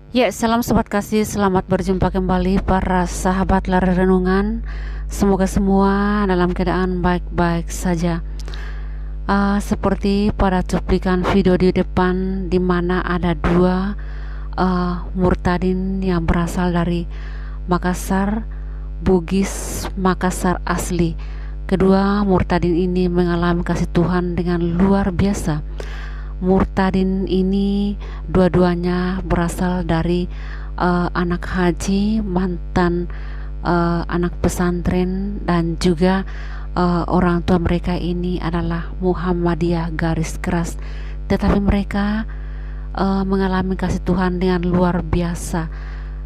Ya, salam sobat kasih, selamat berjumpa kembali para sahabat lari renungan. Semoga semua dalam keadaan baik-baik saja. Seperti pada cuplikan video di depan, di mana ada dua murtadin yang berasal dari Makassar, Bugis Makassar asli. Kedua murtadin ini mengalami kasih Tuhan dengan luar biasa. Murtadin ini dua-duanya berasal dari anak haji, mantan anak pesantren, dan juga orang tua mereka ini adalah Muhammadiyah garis keras. Tetapi mereka mengalami kasih Tuhan dengan luar biasa.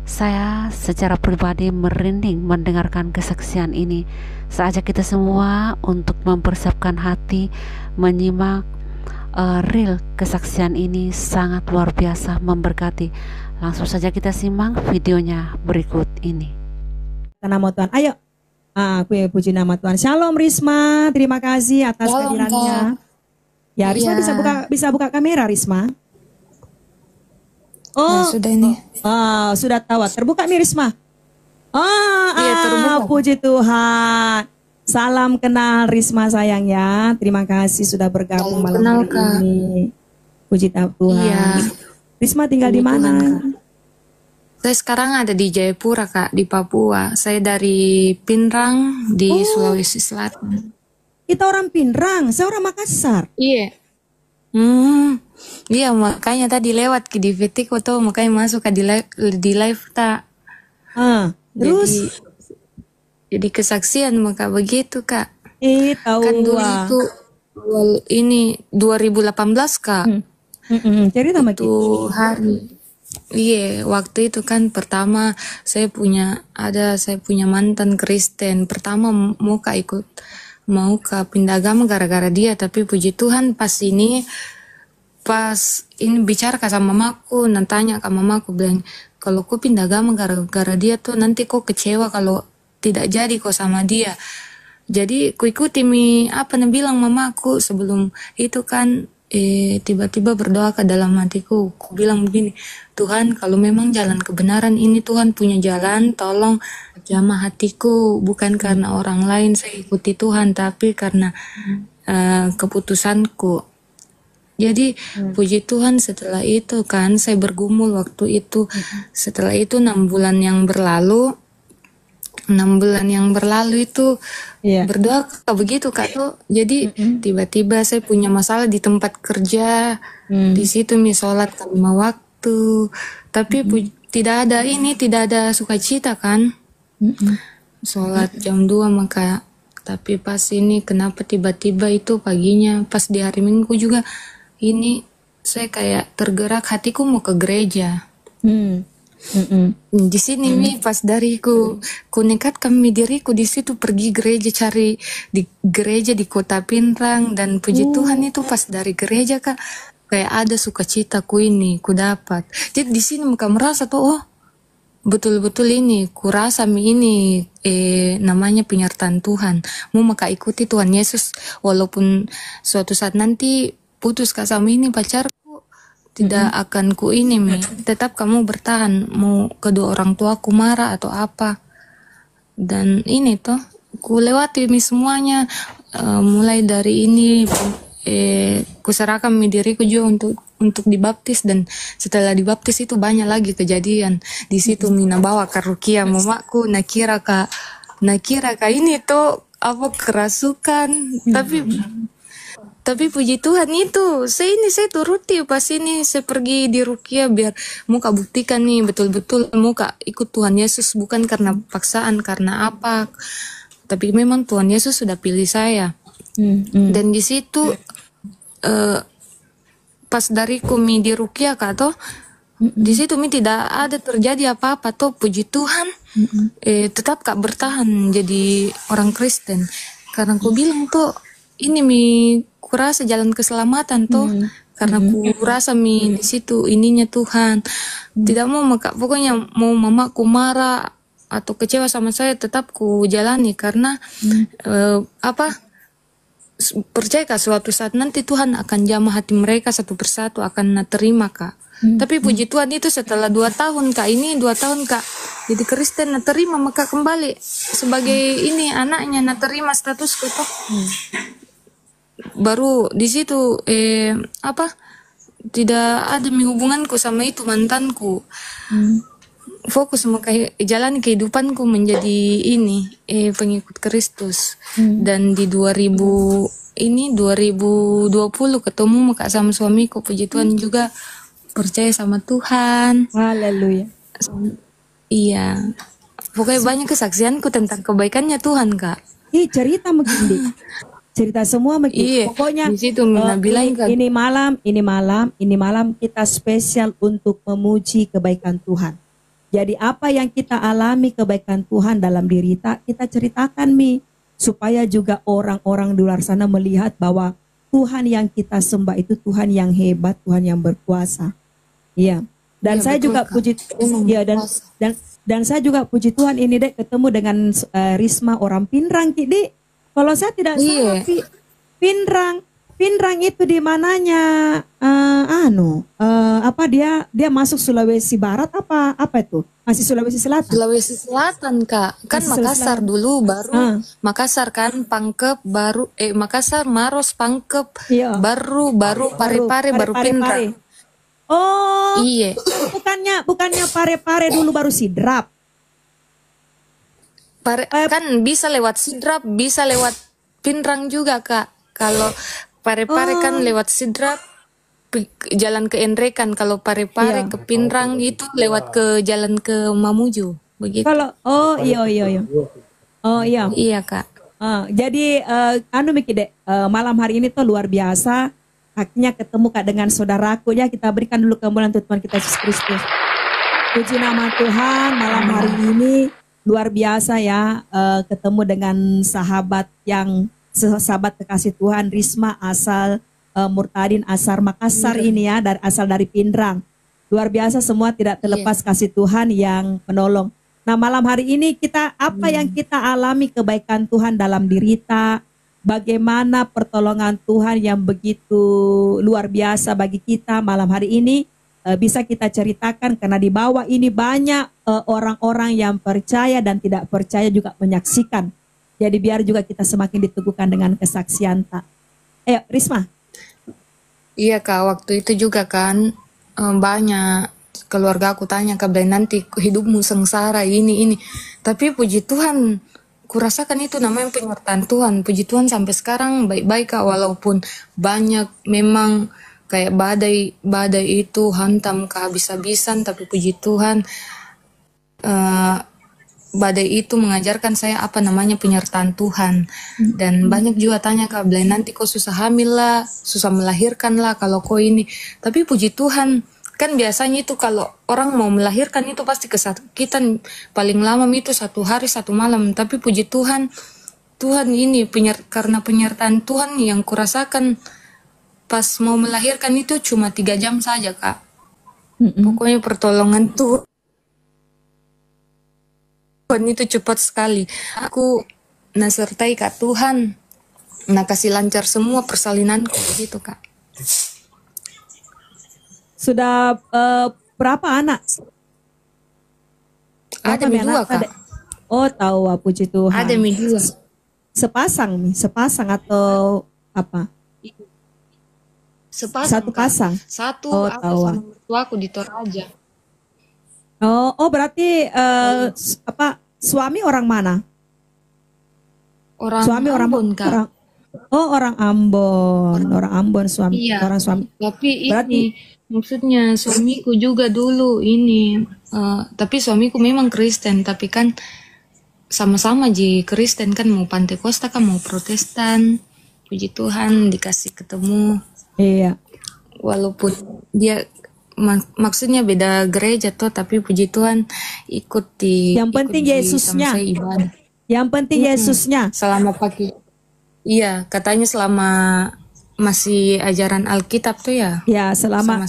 Saya secara pribadi merinding mendengarkan kesaksian ini. Saya ajak kita semua untuk mempersiapkan hati, menyimak real kesaksian ini sangat luar biasa memberkati. Langsung saja kita simak videonya berikut ini. Nama Tuhan, ayo. Aku ya puji nama Tuhan. Shalom Risma, terima kasih atas Shalom, kehadirannya. Ya, Risma Iya. bisa buka kamera, Risma. Nah, sudah ini. Sudah tahu. Terbuka nih, Risma. Iya, terbuka. Puji Tuhan. Salam kenal Risma sayang ya. Terima kasih sudah bergabung Salam malam kenal, hari Kak. ini. Puji Tuhan. Iya. Risma tinggal di Puji mana? Tuhan, Kak. Saya sekarang ada di Jayapura, Kak, di Papua. Saya dari Pinrang di Sulawesi Selatan. Kita orang Pinrang, saya orang Makassar. Iya. Iya, makanya tadi lewat ke di VT tuh, makanya masuk ke di live tak. Terus? Jadi kesaksian maka begitu, Kak. Tahu. Kan dulu itu ini 2018, Kak. Cerita sama Itu hari. Iya, waktu itu kan pertama saya punya mantan Kristen. Pertama mau ke pindah agama gara-gara dia, tapi puji Tuhan pas ini bicara sama mamaku, nantanya ke mamaku bilang kalau ku pindah agama gara-gara dia tuh nanti kok kecewa kalau tidak jadi kok sama dia. Jadi ku ikuti apa yang bilang mamaku sebelum itu kan tiba-tiba berdoa ke dalam hatiku. Ku bilang begini, Tuhan kalau memang jalan kebenaran ini Tuhan punya jalan, tolong jamah hatiku, bukan karena orang lain saya ikuti Tuhan, tapi karena keputusanku. Jadi puji Tuhan setelah itu kan saya bergumul waktu itu. Setelah itu 6 bulan yang berlalu itu berdoa begitu Kak tuh. Jadi tiba-tiba saya punya masalah di tempat kerja. Di situ sholat 5 waktu. Tapi tidak ada sukacita kan. Sholat jam 2 maka. Tapi pas ini kenapa tiba-tiba itu paginya pas di hari Minggu juga ini saya kayak tergerak hatiku mau ke gereja. Di sini pas dari ku nekatkan diriku di situ pergi gereja, cari di gereja di kota Pinrang, dan puji Tuhan itu pas dari gereja Kak kayak ada sukacitaku ini ku dapat. Jadi di sini muka merasa tuh betul-betul ini kurasa ini namanya penyertaan Tuhan. Mau maka ikuti Tuhan Yesus walaupun suatu saat nanti putus Kak sama ini pacar tidak akan ku ini tetap kamu bertahan mau kedua orang tuaku marah atau apa. Dan ini tuh ku lewati semuanya mulai dari ini ku serahkan diriku juga untuk dibaptis, dan setelah dibaptis itu banyak lagi kejadian di situ. Mina bawa ke rukia mamaku nakira kak ini tuh apa kerasukan, tapi puji Tuhan itu saya turuti pas ini saya pergi di Rukia biar muka buktikan nih betul-betul muka ikut Tuhan Yesus, bukan karena paksaan karena apa, tapi memang Tuhan Yesus sudah pilih saya. Dan di situ pas dariku di Rukia Kak toh di situ tidak ada terjadi apa-apa toh, puji Tuhan. Tetap Kak bertahan jadi orang Kristen karena aku bilang tuh ini kurasa jalan keselamatan tuh karena kurasa di situ ininya Tuhan. Tidak mau pokoknya mau mamaku marah atau kecewa sama saya tetap ku jalani karena percaya Kak, suatu saat nanti Tuhan akan jamah hati mereka satu persatu akan terima Kak. Tapi puji Tuhan itu setelah 2 tahun Kak, ini 2 tahun Kak jadi Kristen, terima maka kembali sebagai ini anaknya, terima statusku toh. Baru di situ tidak ada hubunganku sama itu mantanku. Fokus sama jalani kehidupanku menjadi ini pengikut Kristus. Dan di 2020 ketemu Kak sama suamiku, puji Tuhan juga percaya sama Tuhan. Haleluya. Iya. Pokoknya banyak kesaksianku tentang kebaikannya Tuhan Kak. Cerita mungkin cerita semua mungkin. Iya, Pokoknya di situ bilang Kak, ini malam kita spesial untuk memuji kebaikan Tuhan. Jadi apa yang kita alami kebaikan Tuhan dalam diri kita ceritakan supaya juga orang-orang di luar sana melihat bahwa Tuhan yang kita sembah itu Tuhan yang hebat, Tuhan yang berkuasa. Iya. Dan saya betul, juga Kak. puji dan saya juga puji Tuhan ini Dek ketemu dengan Risma orang Pinrang Dek. Kalau saya tidak salah Pinrang itu di mananya dia masuk Sulawesi Barat apa itu? Masih Sulawesi Selatan. Sulawesi Selatan Kak. Kan Sulawesi Makassar Selatan. dulu baru Makassar kan Pangkep baru Makassar Maros Pangkep Iya. baru Parepare baru Pinrang. Oh, Iya. bukannya Parepare dulu baru Sidrap. Kan bisa lewat Sidrap, bisa lewat Pinrang juga Kak. Kalau Parepare kan lewat Sidrap jalan ke Enrekan, kalau Parepare ke Pinrang itu lewat ke jalan ke Mamuju begitu. Kalau iya. Oh iya. Iya Kak. Jadi Dek, malam hari ini tuh luar biasa. Akhirnya ketemu Kak dengan saudaraku ya, kita berikan dulu kemuliaan untuk Tuhan kita Yesus Kristus. Puji nama Tuhan, malam hari ini luar biasa ya, ketemu dengan sahabat kekasih Tuhan Risma asal Murtadin asal Makassar ini ya, asal dari Pinrang. Luar biasa semua tidak terlepas kasih Tuhan yang menolong. Nah malam hari ini apa yang kita alami kebaikan Tuhan dalam diri kita, bagaimana pertolongan Tuhan yang begitu luar biasa bagi kita malam hari ini bisa kita ceritakan karena di bawah ini banyak orang-orang yang percaya dan tidak percaya juga menyaksikan. Jadi biar juga kita semakin diteguhkan dengan kesaksian tak. Risma. Iya Kak, waktu itu juga kan banyak keluarga aku tanya Kak, nanti hidupmu sengsara ini. Tapi puji Tuhan, kurasakan itu namanya penyertaan Tuhan. Puji Tuhan sampai sekarang baik-baik Kak, walaupun banyak memang kayak badai itu hantam kehabis-habisan, tapi puji Tuhan badai itu mengajarkan saya apa namanya penyertaan Tuhan. Dan banyak juga tanya Kak, nanti kok susah hamil lah, susah melahirkan lah kalau kok ini. Tapi puji Tuhan, kan biasanya itu kalau orang mau melahirkan itu pasti kesakitan paling lama itu 1 hari 1 malam. Tapi puji Tuhan, Tuhan ini karena penyertaan Tuhan yang kurasakan pas mau melahirkan itu cuma 3 jam saja Kak. Pokoknya pertolongan Tuhan itu cepat sekali. Aku nasertai Kak Tuhan, kasih lancar semua persalinanku begitu Kak. Sudah berapa anak? Ada dua Kak. Oh tahu, puji Tuhan. Ada 2. Sepasang atau apa? Satu pasang. Satu Oh, aku tahu. sama mertuaku di Toraja. Oh berarti suami orang mana? Suami orang Ambon Kak. Orang Ambon suami. Iya. Orang suami. Tapi Berarti ini maksudnya suamiku juga dulu ini, tapi suamiku memang Kristen, tapi kan sama-sama Kristen kan, mau Pantekosta kan mau Protestan. Puji Tuhan dikasih ketemu. Iya. Walaupun dia maksudnya beda gereja tuh, tapi puji Tuhan ikut Yang penting Yesusnya. Yang penting Yesusnya. Selama pakai. Iya, katanya selama masih ajaran Alkitab tuh ya. Ya, selama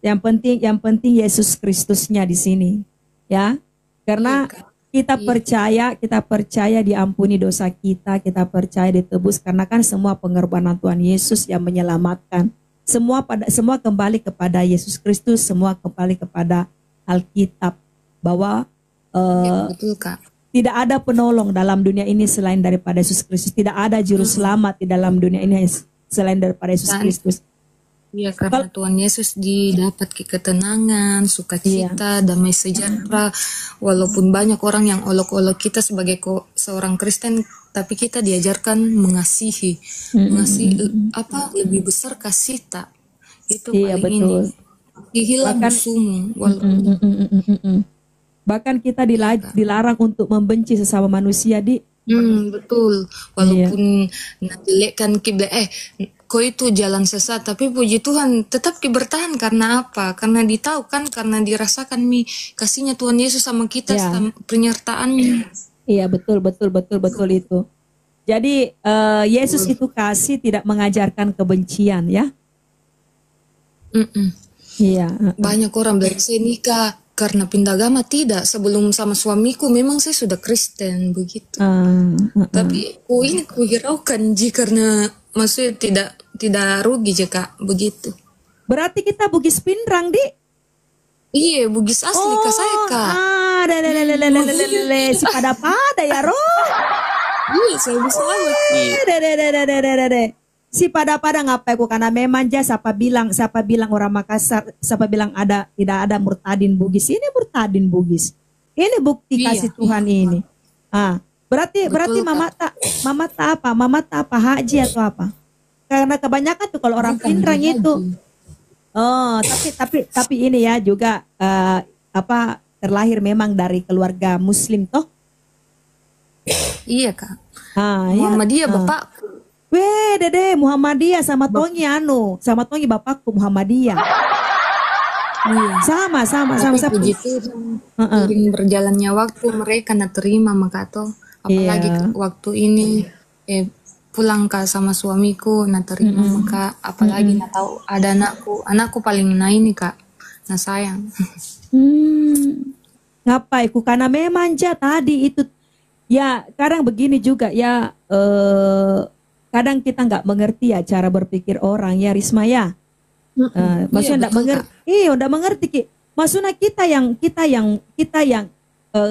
yang penting Yesus Kristusnya di sini. Ya. Karena Kita percaya diampuni dosa kita percaya ditebus karena kan semua pengorbanan Tuhan Yesus yang menyelamatkan. Semua kembali kepada Yesus Kristus, semua kembali kepada Alkitab bahwa betul Kak. tidak ada penolong dalam dunia ini selain daripada Yesus Kristus. Tidak ada juru selamat di dalam dunia ini selain daripada Yesus Kristus. Iya, karena Tuhan Yesus didapat ketenangan, sukacita, damai sejahtera. Walaupun banyak orang yang olok-olok kita sebagai seorang Kristen, tapi kita diajarkan mengasihi, lebih besar kasih tak. Itu paling betul. Ini. Hilang musuhmu. Bahkan kita dilarang untuk membenci sesama manusia betul. Walaupun menjelekkan kiblat, kau itu jalan sesat, tapi puji Tuhan tetap bertahan karena apa? Karena ditahu kan, karena dirasakan kasihnya Tuhan Yesus sama kita, sama penyertaannya. Iya, betul itu. Jadi Yesus itu kasih, tidak mengajarkan kebencian, ya. Iya. Banyak orang bilang saya nikah karena pindah agama, tidak. Sebelum sama suamiku memang saya sudah Kristen begitu. Tapi ini kuhiraukan karena maksudnya tidak rugi jika begitu. Berarti kita Bugis Pindrang, Di? Iya, Bugis asli Kak saya Kak. Si pada ya roh. Iya, saya bisa banget. Si pada ngapai ku karena memang siapa bilang orang Makassar, siapa bilang tidak ada murtadin Bugis. Ini murtadin Bugis. Ini bukti kasih Tuhan ini. Berarti Mama tak apa? Mama tak apa haji atau apa? Karena kebanyakan tuh kalau orang Pindrang itu. Oh, tapi ini ya juga terlahir memang dari keluarga Muslim toh? Iya Kak. Muhammadiyah bapak. Weh, Dede, Muhammadiyah sama Tongi sama Tongi bapakku Muhammadiyah. Sama. Begitu sering berjalannya waktu mereka terima maka toh, apalagi waktu ini pulang Kak sama suamiku terima maka apalagi tahu ada anakku paling ini Kak, sayang. Ngapai ku karena memang tadi itu ya kadang begini juga ya. Kadang kita nggak mengerti ya cara berpikir orang ya Risma ya. Maksudnya nggak mengerti. Udah mengerti Ki. Maksudnya kita yang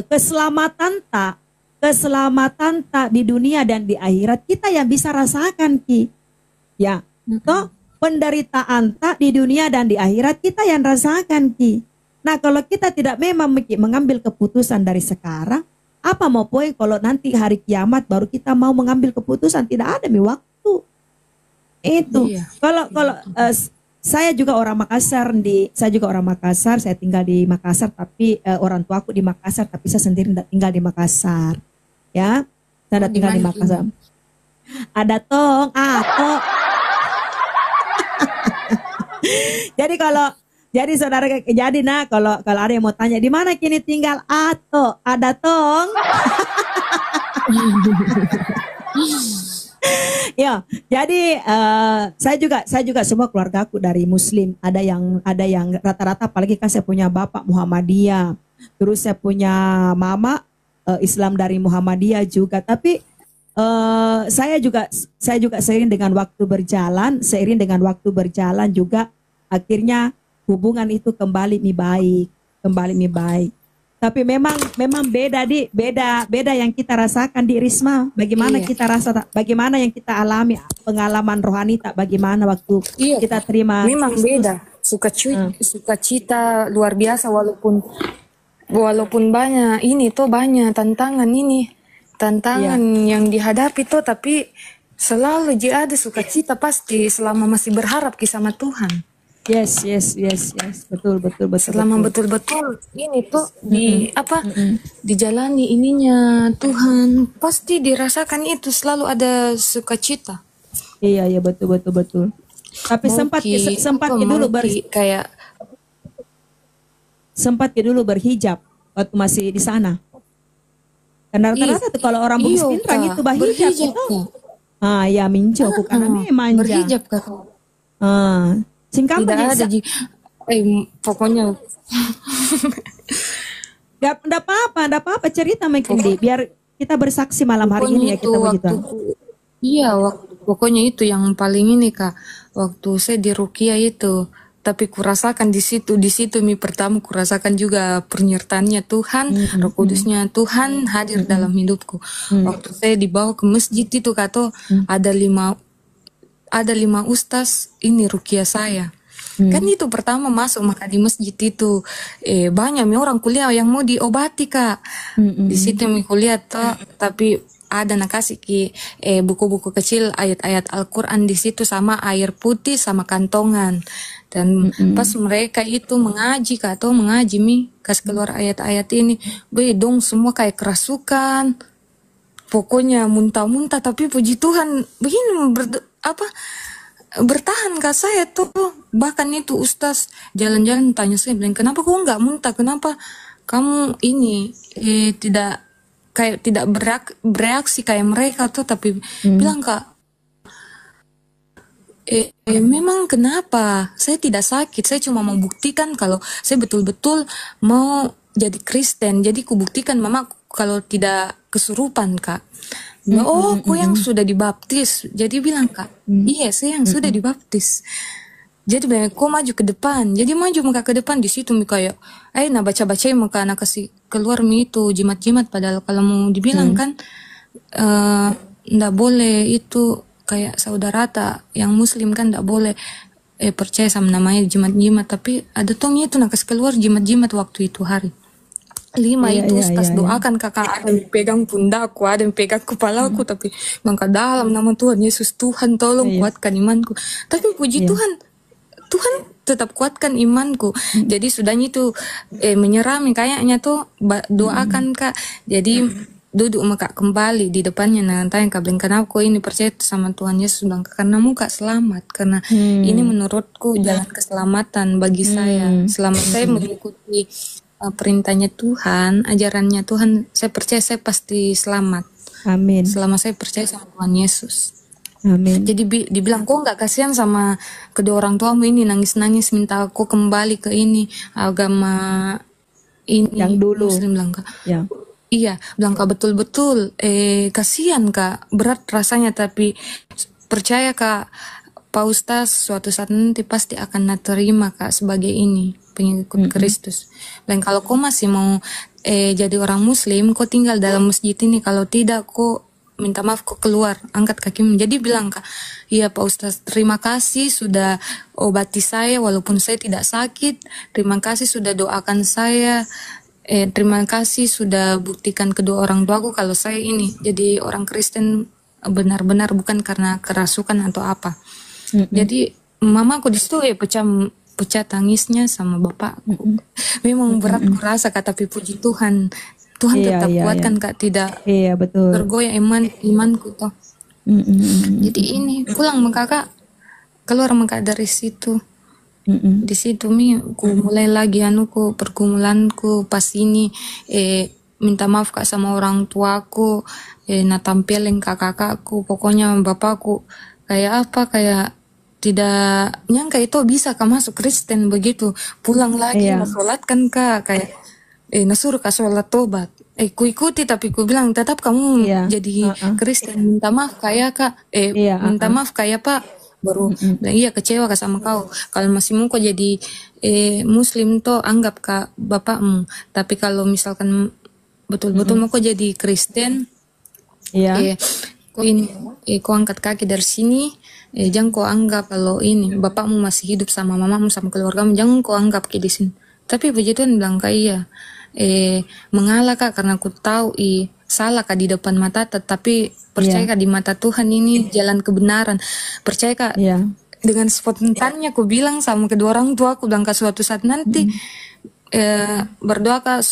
keselamatan tak di dunia dan di akhirat kita yang bisa rasakan Ki. Ya. Toh penderitaan tak di dunia dan di akhirat kita yang rasakan Ki. Nah, kalau kita tidak memang mengambil keputusan dari sekarang, apa mau poin kalau nanti hari kiamat baru kita mau mengambil keputusan, tidak ada waktu. Itu. Kalau saya juga orang Makassar, saya tinggal di Makassar tapi orang tuaku di Makassar tapi saya sendiri tinggal di Makassar. Ya. Saya tinggal di Makassar. Ada tong, Jadi saudara, kalau ada yang mau tanya di mana kini tinggal, ada tong. Ya, jadi saya juga semua keluargaku dari Muslim. Ada yang rata-rata, apalagi kan saya punya bapak Muhammadiyah, terus saya punya mama Islam dari Muhammadiyah juga. Tapi saya juga seiring dengan waktu berjalan juga akhirnya hubungan itu kembali baik. Tapi memang beda yang kita rasakan di Risma. Bagaimana kita rasa, bagaimana yang kita alami pengalaman rohani tak, bagaimana waktu kita terima. Memang beda. Sukacita luar biasa walaupun banyak banyak tantangan yang dihadapi tapi selalu ada sukacita pasti selama masih berharap sama Tuhan. Yes, betul. Selama betul-betul dijalani ininya Tuhan, pasti dirasakan itu selalu ada sukacita. Iya, betul. Tapi sempat dulu berhijab waktu masih di sana. Karena rata-rata tuh kalau orang Bugis Pindrang itu berhijab. Ya minco karena memang berhijab Kak. Singkat tidak ada pokoknya Nggak apa-apa cerita mungkin di biar kita bersaksi malam hari Pokoknya ini ya itu kita puji waktu Tuhan. iya pokoknya itu yang paling ini Kak. Waktu saya di Rukia itu, tapi kurasakan di situ mi pertama kurasakan juga penyertaannya Tuhan, Roh Kudusnya Tuhan hadir dalam hidupku. Waktu saya dibawa ke masjid itu Kak, ada lima ustaz ini Rukia saya. Kan itu pertama masuk maka di masjid itu banyak orang kuliah yang mau diobati Kak. Di situ mi kuliah tapi ada nakasih ki buku-buku kecil ayat-ayat Al-Quran di situ sama air putih sama kantongan. Dan pas mereka itu mengaji Kak atau mengaji mi kasih keluar ayat-ayat ini, dong semua kayak kerasukan. Pokoknya muntah-muntah tapi puji Tuhan begini bertahan Kak saya tuh. Bahkan itu ustaz jalan-jalan tanya saya bilang, kenapa kau nggak muntah, kenapa kamu ini tidak bereaksi kayak mereka tuh, tapi bilang Kak memang kenapa saya tidak sakit, saya cuma mau buktikan kalau saya betul-betul mau jadi Kristen, jadi kubuktikan mama kalau tidak kesurupan Kak. Oh, ku yang sudah dibaptis. Jadi bilang Kak, iya saya yang sudah dibaptis. Jadi bilang, kok maju ke depan. Jadi maju muka ke depan di situ mi kayak, nah baca-baca muka anak kasih keluar mi itu jimat-jimat. Padahal kalau mau dibilang kan, ndak boleh itu kayak saudara yang Muslim kan ndak boleh percaya sama namanya jimat-jimat. Tapi ada tongnya itu nak kasih keluar jimat-jimat waktu itu hari. 5 itu ustaz doakan Kakak, ada yang pegang pundakku, ada yang pegang kepalaku, tapi maka dalam nama Tuhan Yesus, Tuhan tolong kuatkan imanku. Tapi puji Tuhan tetap kuatkan imanku. Jadi sudahnya itu menyerami kayaknya tuh doakan Kak. Jadi duduk maka kembali di depannya tanya Kak bilang, kenapa kau ini percaya sama Tuhan Yesus? Bilang, karena muka selamat, karena ini menurutku jalan keselamatan bagi saya. Selama saya mengikuti perintahnya Tuhan, ajarannya Tuhan, saya percaya saya pasti selamat. Amin. Selama saya percaya sama Tuhan Yesus. Amin. Jadi dibilang, kok nggak kasihan sama kedua orang tuamu ini nangis-nangis minta aku kembali ke ini agama ini yang dulu. Muslim, bilang Kak. Ya. Iya, bilang Kak betul-betul kasihan Kak, berat rasanya, tapi percaya Kak, Pak Ustaz suatu saat nanti pasti akan terima Kak sebagai ini pengikut Kristus. Dan kalau kau masih mau jadi orang Muslim, kau tinggal dalam masjid ini. Kalau tidak, kau minta maaf, kau keluar, angkat kakimu. Jadi bilang Kak, iya Pak Ustaz, terima kasih sudah obati saya walaupun saya tidak sakit. Terima kasih sudah doakan saya. Terima kasih sudah buktikan kedua orang tuaku kalau saya ini jadi orang Kristen benar-benar, bukan karena kerasukan atau apa. Jadi mamaku di situ pecah tangisnya sama bapakku. Memang berat kurasa Kak, tapi puji Tuhan tetap kuatkan Kak, tidak betul. tergoyah imanku toh. Jadi ini pulang Kak, keluar Kak dari situ. Di situ ku mulai lagi pergumulanku pas ini minta maaf Kak sama orang tuaku, tampilin kakakku, pokoknya bapakku kayak tidak nyangka itu bisa Kak masuk Kristen begitu. Pulang lagi sholatkan Kak, kayak nasuruh Kak sholat tobat. Ku ikuti, tapi ku bilang tetap kamu jadi Kristen. Minta maaf kayak Kak, minta maaf kayak Pak. Baru bilang, iya kecewa Kak sama kau. Kalau masih mau kau jadi Muslim toh anggap Kak bapakmu. Tapi kalau misalkan betul-betul mau kau jadi Kristen, kau angkat kaki dari sini. Jangan kau anggap kalau ini bapakmu masih hidup sama mamamu sama keluargamu, jangan kau anggap kayak di sini. Tapi puji Tuhan bilang Kak, iya mengalah Kak, karena aku tahu salah Kak di depan mata, tetapi percaya Kak di mata Tuhan ini jalan kebenaran. Percaya Kak, dengan spontannya aku bilang sama kedua orang tua, aku bilang Kak suatu saat nanti berdoa Kak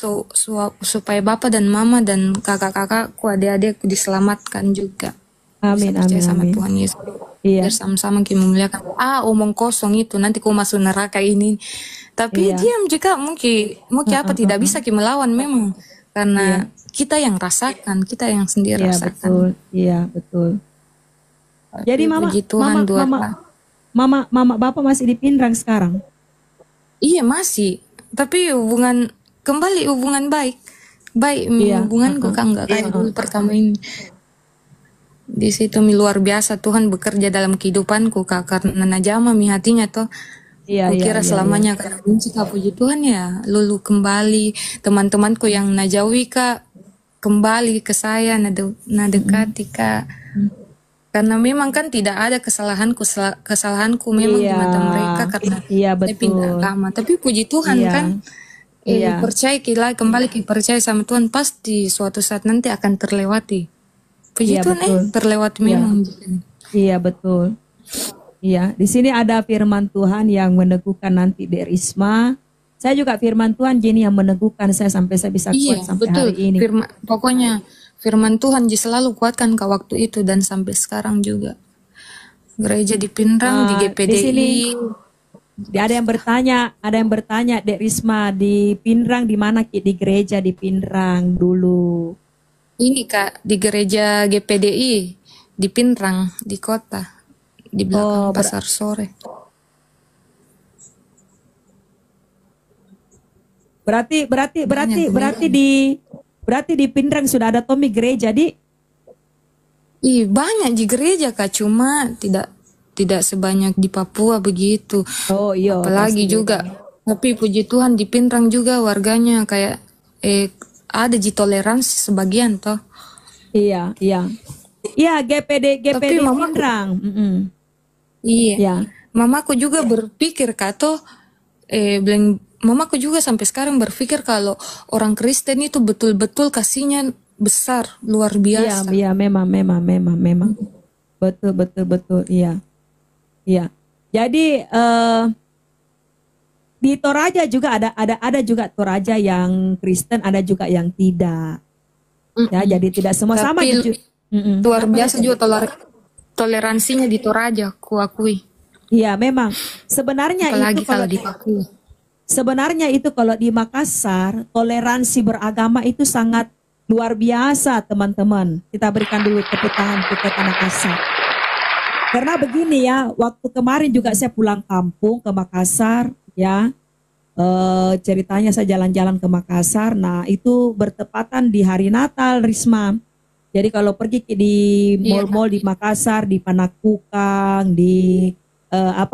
supaya bapak dan mama dan kakak-kakakku, adik-adikku diselamatkan juga. Amin, amin, sama amin. Tuhan Yesus. Biar sama-sama kita memuliakan. Omong kosong itu nanti kau masuk neraka ini. Tapi diam juga mungkin apa tidak bisa kita melawan memang, karena kita yang rasakan, kita yang sendiri rasakan. Betul. Iya, betul. Jadi mama bapak masih di Pindrang sekarang? Iya masih, tapi hubungan baik. baik Iya. hubunganku kan nggak kayak dulu pertama ini. Di situ luar biasa Tuhan bekerja dalam kehidupanku Kak, karena najama mi hatinya toh. Iya, iya, Kukira iya, selamanya karena benci Kak, puji Tuhan ya lulu kembali, teman-temanku yang najawi Kak kembali ke saya, nadekati Kak. Karena memang kan tidak ada kesalahanku memang di iya. mata mereka karena Iya, saya pindah betul. agama. Tapi puji Tuhan Iya. kan, Iya. percaya kembali percaya sama Tuhan, pasti suatu saat nanti akan terlewati. Puji Iya, Tuhan betul. terlewati Iya. memang. Iya, betul. Iya, di sini ada firman Tuhan yang meneguhkan nanti di Risma. Saya juga firman Tuhan Jenny yang meneguhkan saya sampai saya bisa Iya, kuat sampai betul. hari ini. Pokoknya firman Tuhan selalu kuatkan Kak waktu itu dan sampai sekarang juga. Gereja di Pinrang, di Di GPDI. sini ada yang bertanya Dek Risma di Pinrang di mana Ki? Di gereja di Pinrang dulu. Ini Kak, di gereja GPDI di Pinrang, di kota, di belakang pasar sore. Berarti di Pinrang sudah ada Tommy gereja di. Banyak di gereja Kak, cuma tidak sebanyak di Papua begitu. Oh iya. Apalagi juga, tapi puji Tuhan di Pinrang juga warganya kayak ada di toleransi sebagian toh. Iya, iya. Iya, GPD Tapi Pinrang. Iya. Ya. Mamaku juga berpikir Kak toh, mamaku juga sampai sekarang berpikir kalau orang Kristen itu betul-betul kasihnya besar, luar biasa. Iya, memang. Betul, iya. Iya. Jadi di Toraja juga ada juga Toraja yang Kristen, ada juga yang tidak. Ya, jadi tidak semua sama. Luar biasa juga toleransinya di Toraja, kuakui. Iya, memang. Sebenarnya apalagi itu kalau di Papua. Sebenarnya itu kalau di Makassar, toleransi beragama itu sangat luar biasa, teman-teman. Kita berikan dulu tepuk tangan untuk Kota Makassar. Karena begini ya, waktu kemarin juga saya pulang kampung ke Makassar, ya. Ceritanya saya jalan-jalan ke Makassar. Nah, itu bertepatan di hari Natal, Risma. Jadi kalau pergi di mall-mall di Makassar, di Panakukang, di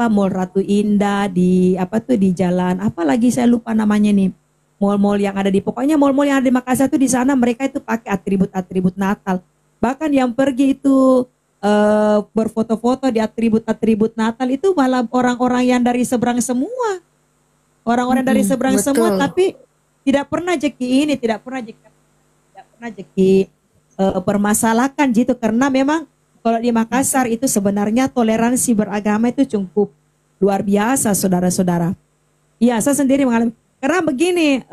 Mall Ratu Indah, di di jalan apalagi saya lupa namanya nih, mall-mall yang ada pokoknya mall-mall yang ada di Makassar tuh, di sana mereka itu pakai atribut-atribut Natal. Bahkan yang pergi itu berfoto-foto di atribut-atribut Natal itu malah orang-orang yang dari seberang semua. Orang-orang dari seberang semua, tapi tidak pernah permasalahkan gitu, karena memang kalau di Makassar itu sebenarnya toleransi beragama itu cukup luar biasa, saudara-saudara. Iya, saya sendiri mengalami. Karena begini,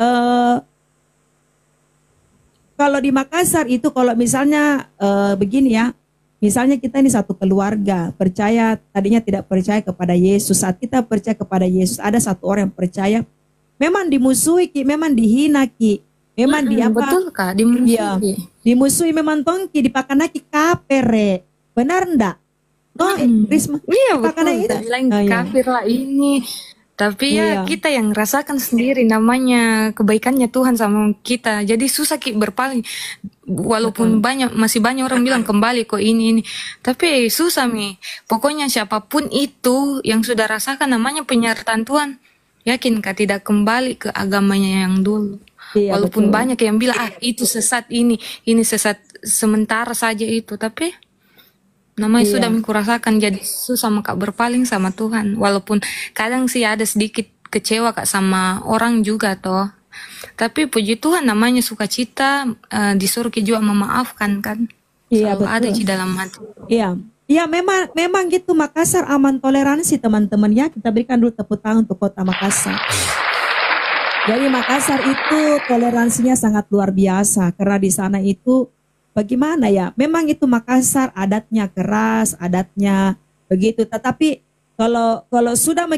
kalau di Makassar itu kalau misalnya begini ya, misalnya kita ini satu keluarga, tadinya tidak percaya kepada Yesus. Saat kita percaya kepada Yesus, ada satu orang yang percaya, memang dimusuhi Ki, memang dihina Ki, memang betul Kak, dimusuhi. Ya, dimusuhi memang tongki, dipakanaki kapere. Benar enggak? Oh, Risma. Iya, betul. Bilang kafir lah ini. Tapi ya kita yang rasakan sendiri namanya kebaikannya Tuhan sama kita. Jadi susah berpaling. Walaupun masih banyak orang bilang kembali kok ini. Tapi susah Pokoknya siapapun itu yang sudah rasakan namanya penyertaan Tuhan, yakin Kak tidak kembali ke agamanya yang dulu. Iya, walaupun banyak yang bilang itu sesat, ini sesat sementara saja itu, tapi namanya sudah mengkurasakan, jadi susah Kak berpaling sama Tuhan. Walaupun kadang sih ada sedikit kecewa Kak sama orang juga toh. Tapi puji Tuhan namanya sukacita, disuruh juga memaafkan kan. Iya, selalu ada di dalam hati. Iya. Iya, memang gitu, Makassar aman toleransi teman-teman ya. Kita berikan dulu tepuk tangan untuk Kota Makassar. Jadi Makassar itu toleransinya sangat luar biasa, karena di sana itu bagaimana ya? Memang itu Makassar adatnya keras, adatnya begitu. Tetapi kalau sudah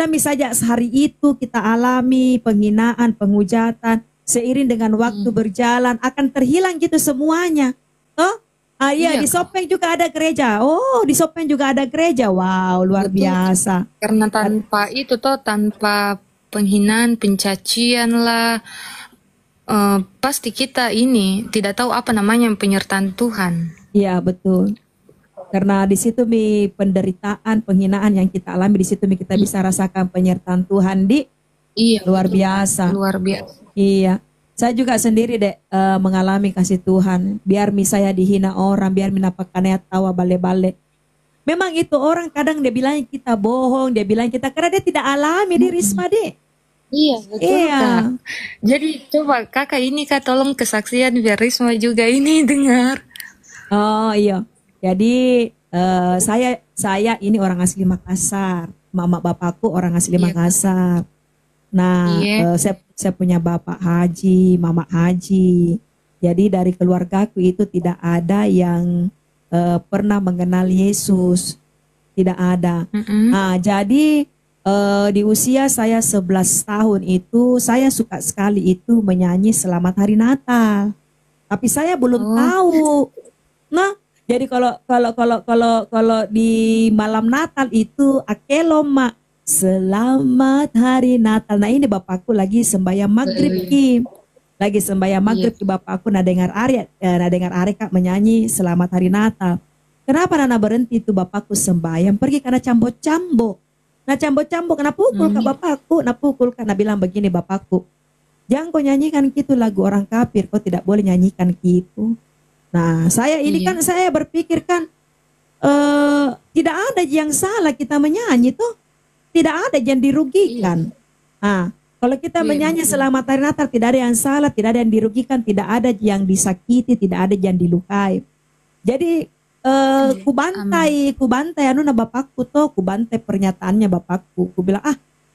misalnya sehari itu kita alami penghinaan, penghujatan, seiring dengan waktu berjalan akan terhilang gitu semuanya. Toh? Iya, di Sopeng juga ada gereja. Oh, di Sopeng juga ada gereja. Wow, luar biasa. Karena tanpa penghinaan, pencacian lah, pasti kita ini tidak tahu apa namanya penyertaan Tuhan. Iya, betul. Karena di situ mi penderitaan, penghinaan yang kita alami, di situ mi kita bisa rasakan penyertaan Tuhan di Iya, luar biasa. luar biasa. Iya. Saya juga sendiri dek mengalami kasih Tuhan. Biar mi saya dihina orang, biar mi napakannya tawa bale-bale. Memang itu orang kadang dia bilang kita bohong, dia bilang kita karena dia tidak alami di Risma dek. Iya, betul Iya. Kak. Jadi coba Kakak ini Kak tolong kesaksian biar Risma juga ini dengar. Oh iya. Jadi saya ini orang asli Makassar. Mama bapakku orang asli Iya. Makassar. Nah, Iya. saya punya bapak haji, mama haji. Jadi dari keluargaku itu tidak ada yang pernah mengenal Yesus. Tidak ada. Mm-mm. Nah, jadi di usia saya 11 tahun itu saya suka sekali itu menyanyi Selamat Hari Natal. Tapi saya belum Oh, tahu. Nah, jadi kalau di malam Natal itu akeloma Selamat Hari Natal. Nah, ini bapakku lagi sembahyang maghrib Kim. Lagi sembahyang iya. maghrib ki bapakku nah dengar Arya Kak menyanyi Selamat Hari Natal. Kenapa Nana berhenti itu bapakku sembahyang pergi karena cambo-cambo. Nah cambo-cambo kena pukul Kak bapakku, nah pukul Kak nah bilang begini bapakku. Jangan kau nyanyikan gitu lagu orang kafir, kau tidak boleh nyanyikan gitu. Nah, saya ini Iya. kan saya berpikir kan tidak ada yang salah kita menyanyi tuh. Tidak ada yang Iya. dirugikan. Nah, kalau kita Iya, menyanyi betul. Selamat Hari Natal tidak ada yang salah, tidak ada yang dirugikan, tidak ada yang disakiti, tidak ada yang dilukai. Jadi Iya. Amin. kubantai anu na bapakku tuh, kubantai pernyataannya bapakku. Ku bilang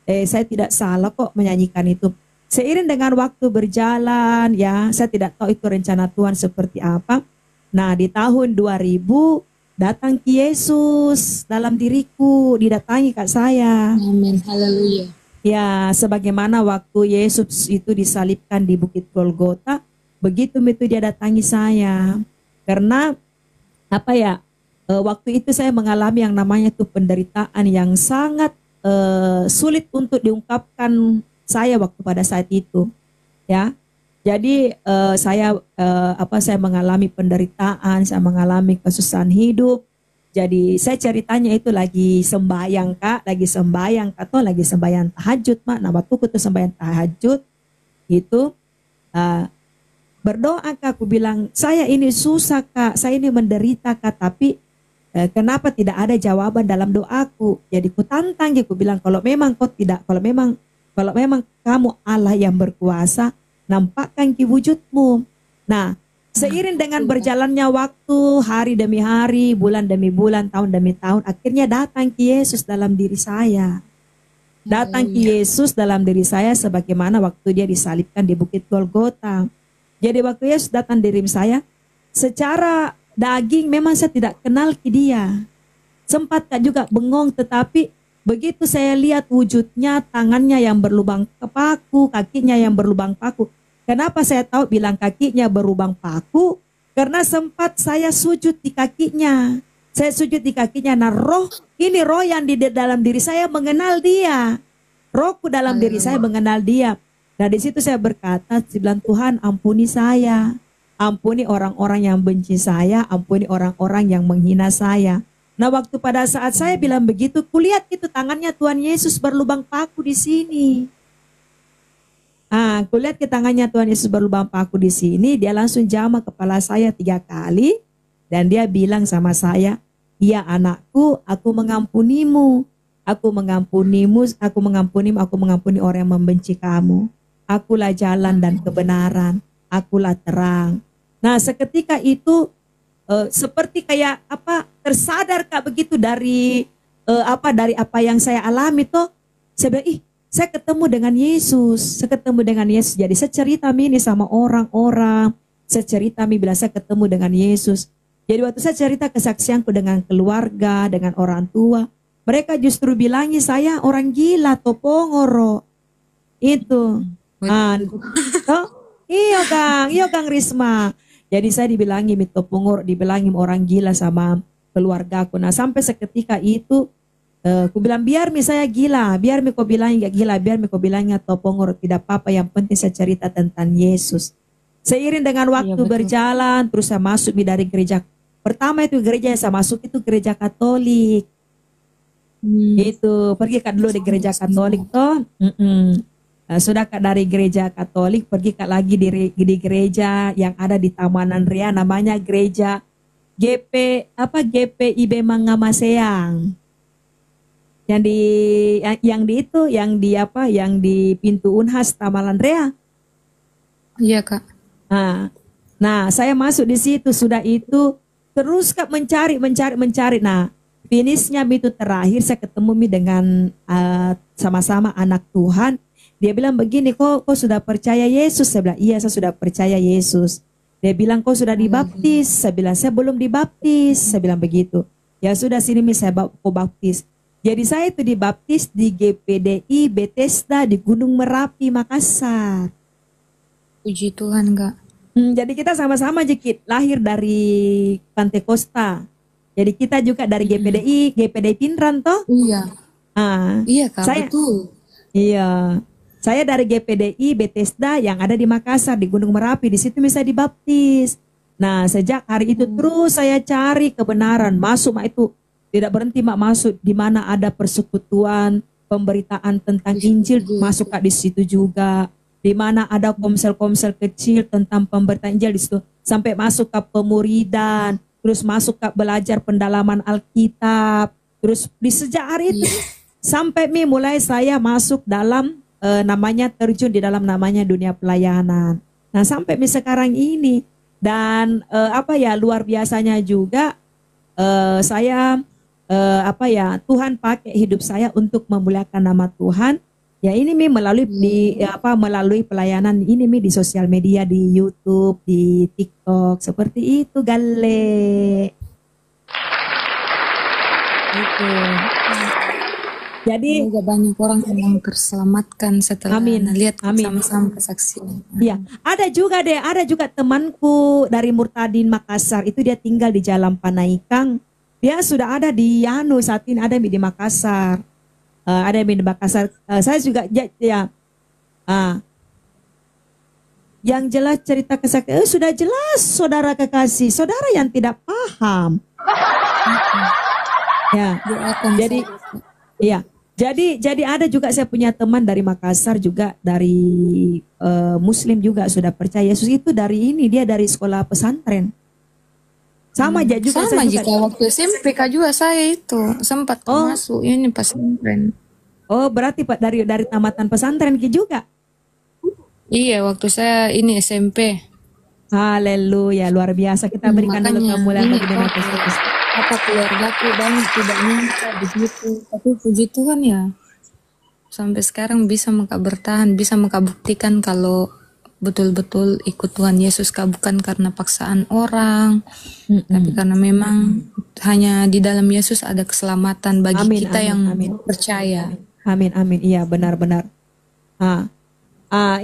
saya tidak salah kok menyanyikan itu. Seiring dengan waktu berjalan ya, saya tidak tahu itu rencana Tuhan seperti apa. Nah, di tahun 2000 datang ki Yesus dalam diriku, didatangi Kak saya. Amin. Haleluya. Ya, sebagaimana waktu Yesus itu disalibkan di Bukit Golgota, begitu itu dia datangi saya. Karena apa ya? Waktu itu saya mengalami yang namanya tuh penderitaan yang sangat sulit untuk diungkapkan saya waktu pada saat itu, ya. Jadi saya mengalami penderitaan, saya mengalami kesusahan hidup. Jadi saya ceritanya itu lagi sembahyang Kak, atau lagi sembahyang tahajud Mak. Nah waktu itu sembahyang tahajud itu berdoa Kak, aku bilang saya ini susah Kak, saya ini menderita Kak, tapi kenapa tidak ada jawaban dalam doaku? Jadi ku tantang, aku bilang kalau memang kamu Allah yang berkuasa, nampakkan ki wujudmu. Nah, seiring dengan berjalannya waktu, hari demi hari, bulan demi bulan, tahun demi tahun, akhirnya datang ki Yesus dalam diri saya. Datang ki Haleluya. Yesus dalam diri saya sebagaimana waktu dia disalibkan di Bukit Golgota. Jadi waktu Yesus datang di diri saya, secara daging memang saya tidak kenal ki dia. Sempat Kak juga bengong, tetapi begitu saya lihat wujudnya, tangannya yang berlubang paku, kakinya yang berlubang paku. Kenapa saya tahu bilang kakinya berlubang paku? Karena sempat saya sujud di kakinya. Saya sujud di kakinya. Nah roh yang di dalam diri saya mengenal dia. Rohku dalam diri saya Haleluya. mengenal dia. Nah di situ saya berkata, saya bilang Tuhan ampuni saya. Ampuni orang-orang yang benci saya. Ampuni orang-orang yang menghina saya. Nah waktu pada saat saya bilang begitu, kulihat itu tangannya Tuhan Yesus berlubang paku di sini. Kulihat ke tangannya Tuhan Yesus berlubang paku di sini, dia langsung jamah kepala saya 3 kali dan dia bilang sama saya, "Ya anakku, aku mengampunimu. Aku mengampunimu, aku mengampuni orang yang membenci kamu. Akulah jalan dan kebenaran, akulah terang." Nah, seketika itu seperti kayak tersadar Kak begitu dari apa yang saya alami tuh. Saya bilang, saya ketemu dengan Yesus, Jadi saya cerita ini sama orang-orang, saya cerita bilang saya ketemu dengan Yesus. Jadi waktu saya cerita kesaksianku dengan keluarga, dengan orang tua, mereka justru bilangi saya orang gila, topongoro. Itu. Toh, iya Kang Risma. Jadi saya dibilangi mitopongoro, dibilangi orang gila sama keluargaku. Nah sampai seketika itu Ku bilang biar mi saya gila, biar mi kau bilang nggak gila, biar mi kau bilangnya topongor, tidak apa-apa, yang penting saya cerita tentang Yesus. Seiring dengan Iya waktu betul. berjalan, terus saya masuk mi dari gereja. Pertama itu gereja yang saya masuk itu gereja Katolik. Itu pergi kak dulu di gereja Katolik toh. Sudah kak dari gereja Katolik pergi kak lagi di gereja yang ada di Tamanan Ria, namanya gereja GPIB Mangamaseang. Yang di pintu Unhas Tamalan Ria. Iya kak. Nah, saya masuk di situ, sudah itu terus kak mencari. Nah, finishnya itu terakhir saya ketemu dengan sama-sama anak Tuhan. Dia bilang begini, kok sudah percaya Yesus? Saya bilang, iya saya sudah percaya Yesus. Dia bilang, kok sudah dibaptis? Saya bilang, saya belum dibaptis. Saya bilang begitu. Ya sudah, sini saya kau baptis. Jadi saya itu dibaptis di GPDI Bethesda di Gunung Merapi, Makassar. Puji Tuhan kak. Jadi kita sama-sama jekit lahir dari Pantai Costa. Jadi kita juga dari GPDI Pinrang toh? Iya. Iya kak, betul. Iya. Saya dari GPDI Bethesda yang ada di Makassar di Gunung Merapi, di situ bisa dibaptis. Nah, sejak hari itu terus saya cari kebenaran, masuk itu tidak berhenti masuk di mana ada persekutuan, pemberitaan tentang Injil, masuk di situ juga. Di mana ada komsel-komsel kecil tentang pemberitaan Injil di situ, sampai masuk ke pemuridan, terus masuk ke belajar pendalaman Alkitab, terus di sejak hari itu sampai mulai saya masuk dalam namanya terjun di dalam namanya dunia pelayanan. Nah, sampai sekarang ini dan luar biasanya juga saya Tuhan pakai hidup saya untuk memuliakan nama Tuhan. Ya ini melalui melalui pelayanan ini di sosial media, di YouTube, di TikTok, seperti itu Gale. Itu. Jadi semoga banyak orang yang terselamatkan setelah lihat sama-sama kesaksian. Iya, ada juga temanku dari Murtadin Makassar, itu dia tinggal di Jalan Panaikang. Dia sudah ada di saat ini ada di Makassar. Ada di Makassar. Saya juga yang jelas cerita kesaksian sudah jelas, saudara kekasih, saudara yang tidak paham. Ya, jadi ada juga saya punya teman dari Makassar juga dari Muslim juga sudah percaya Yesus, itu dari dia dari sekolah pesantren. Sama aja juga. Sama jika waktu SMP juga saya itu sempat masuk ini pesantren. Oh, berarti Pak dari tamatan pesantren juga? Iya, waktu saya ini SMP. Haleluya, luar biasa. Kita berikan dulu kemuliaan bagi nama Kristus. Apa keluargaku banyak tidak nyangka begitu, tapi puji Tuhan ya sampai sekarang bisa bertahan, bisa buktikan kalau betul-betul ikut Tuhan Yesus bukan karena paksaan orang, tapi karena memang hanya di dalam Yesus ada keselamatan bagi kita yang percaya. Amin. Iya, benar-benar.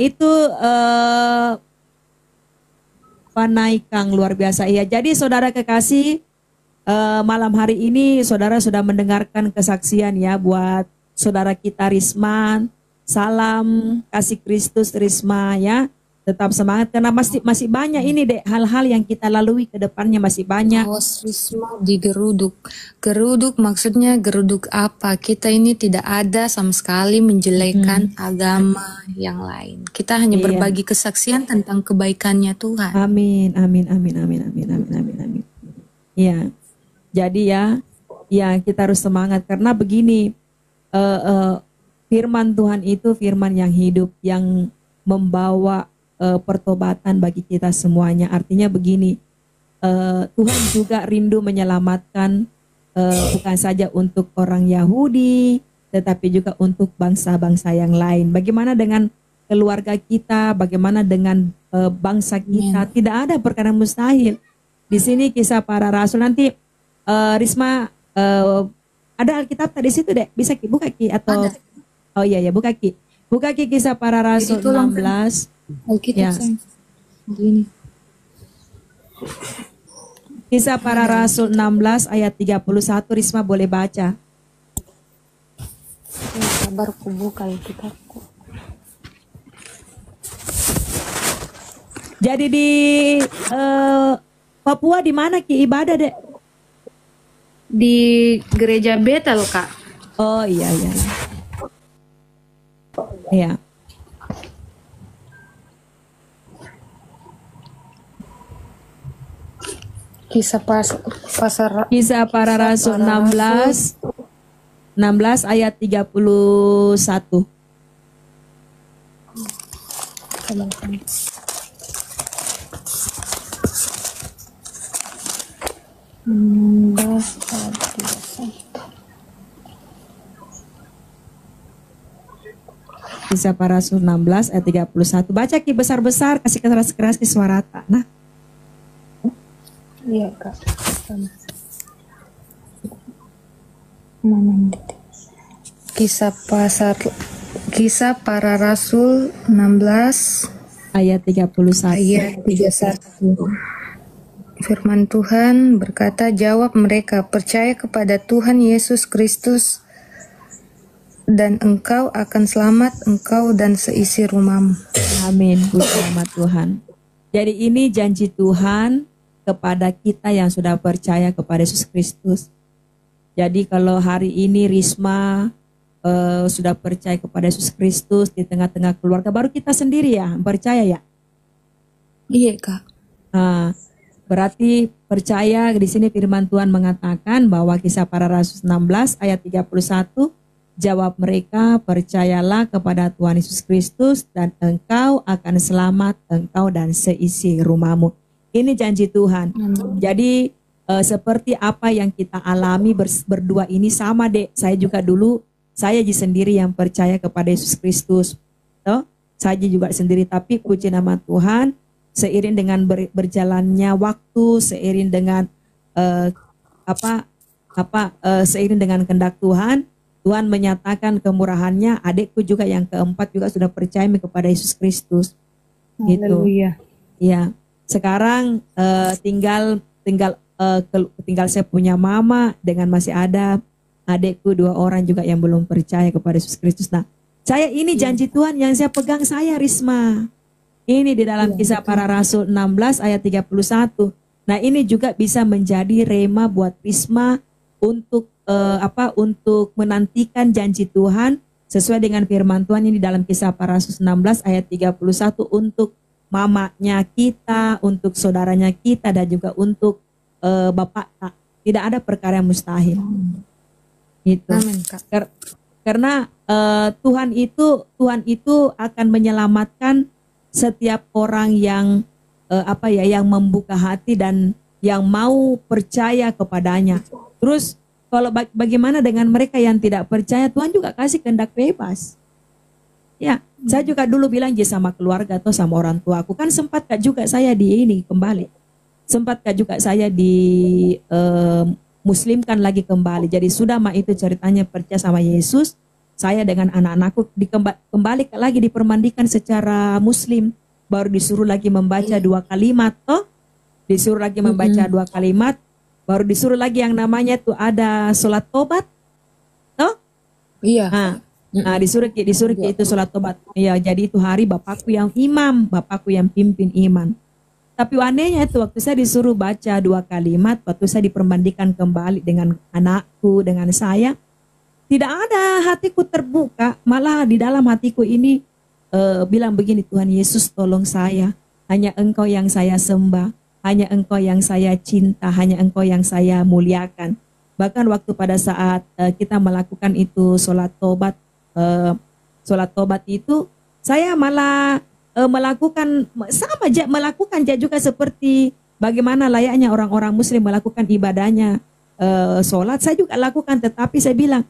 Itu Panaikang luar biasa. Iya, jadi saudara kekasih, malam hari ini saudara sudah mendengarkan kesaksian ya buat saudara kita Risma. Salam kasih Kristus Risma ya. Tetap semangat karena masih banyak ini hal-hal yang kita lalui ke depannya, masih banyak. Awas Risma digeruduk. Geruduk maksudnya geruduk apa? Kita ini tidak ada sama sekali menjelekan agama yang lain. Kita hanya berbagi kesaksian tentang kebaikannya Tuhan. Amin. Iya. Jadi ya kita harus semangat karena begini, firman Tuhan itu firman yang hidup, yang membawa pertobatan bagi kita semuanya. Artinya begini, Tuhan juga rindu menyelamatkan bukan saja untuk orang Yahudi, tetapi juga untuk bangsa-bangsa yang lain. Bagaimana dengan keluarga kita, bagaimana dengan bangsa kita? Tidak ada perkara mustahil. Di sini Kisah Para Rasul. Nanti Risma ada Alkitab tadi situ deh, bisa buka Ki atau ada. Oh iya buka Ki. Buka Ki Kisah Para Rasul 16. Alkitab ini. Kisah Para Rasul 16 ayat 31, Risma boleh baca. baru kubuka kitabku. Jadi di Papua di mana Ki ibadah, Dek? Di gereja Betel, Kak. Oh iya iya. Iya. Kisah Kisah para Rasul 16 ayat 31. Kisah para Rasul 16 ayat 31. Baca Ki besar-besar, kasih keras-keras di suara tak. Nah. Iya, Kak. Kisah para Rasul 16 ayat 31. ayat 31. Firman Tuhan berkata, jawab mereka, percaya kepada Tuhan Yesus Kristus dan engkau akan selamat, engkau dan seisi rumahmu. Amin. Puji nama Tuhan. Jadi ini janji Tuhan kepada kita yang sudah percaya kepada Yesus Kristus. Jadi kalau hari ini Risma sudah percaya kepada Yesus Kristus di tengah-tengah keluarga, baru kita sendiri ya percaya ya. Iya, Kak. Berarti percaya di sini firman Tuhan mengatakan bahwa Kisah para Rasul 16 ayat 31, jawab mereka, percayalah kepada Tuhan Yesus Kristus dan engkau akan selamat, engkau dan seisi rumahmu. Ini janji Tuhan. Jadi seperti apa yang kita alami berdua ini sama, Dek. Saya juga dulu, saya sendiri yang percaya kepada Yesus Kristus. Saya juga sendiri, tapi puji nama Tuhan, seiring dengan berjalannya waktu, seiring dengan seiring dengan kehendak Tuhan, Tuhan menyatakan kemurahannya. Adikku juga yang keempat juga sudah percaya kepada Yesus Kristus. Gitu. Ya. Sekarang tinggal saya punya mama, dengan masih ada adikku 2 orang juga yang belum percaya kepada Yesus Kristus. Nah, saya ini janji Tuhan yang saya pegang, saya Risma. Ini di dalam Kisah para Rasul 16 ayat 31. Nah, ini juga bisa menjadi rema buat Risma untuk untuk menantikan janji Tuhan sesuai dengan firman Tuhan ini dalam Kisah para Rasul 16 ayat 31 untuk mamanya kita, untuk saudaranya kita, dan juga untuk bapak. Tidak ada perkara yang mustahil. Itu. Amin, Kak. Karena Tuhan itu akan menyelamatkan setiap orang yang yang membuka hati dan yang mau percaya kepadanya. Terus kalau bagaimana dengan mereka yang tidak percaya, Tuhan juga kasih kehendak bebas. Ya, saya juga dulu bilang sama keluarga atau sama orang tua aku, kan sempat Kak juga saya kembali. Sempat Kak juga saya muslimkan lagi kembali. Jadi sudah itu ceritanya percaya sama Yesus, saya dengan anak-anakku kembali lagi dipermandikan secara muslim, baru disuruh lagi membaca 2 kalimat disuruh lagi membaca 2 kalimat, baru disuruh lagi yang namanya tuh ada sholat tobat, Iya. Nah, disuruh itu sholat tobat. Ya, jadi itu hari bapakku yang imam, bapakku yang pimpin iman. Tapi anehnya itu waktu saya disuruh baca 2 kalimat, waktu saya dipermandikan kembali dengan anakku, dengan saya, tidak ada hatiku terbuka, malah di dalam hatiku ini bilang begini, Tuhan Yesus tolong saya, hanya Engkau yang saya sembah, hanya Engkau yang saya cinta, hanya Engkau yang saya muliakan. Bahkan waktu pada saat kita melakukan itu sholat tobat itu, saya malah melakukan juga seperti bagaimana layaknya orang-orang muslim melakukan ibadahnya, sholat saya juga lakukan, tetapi saya bilang,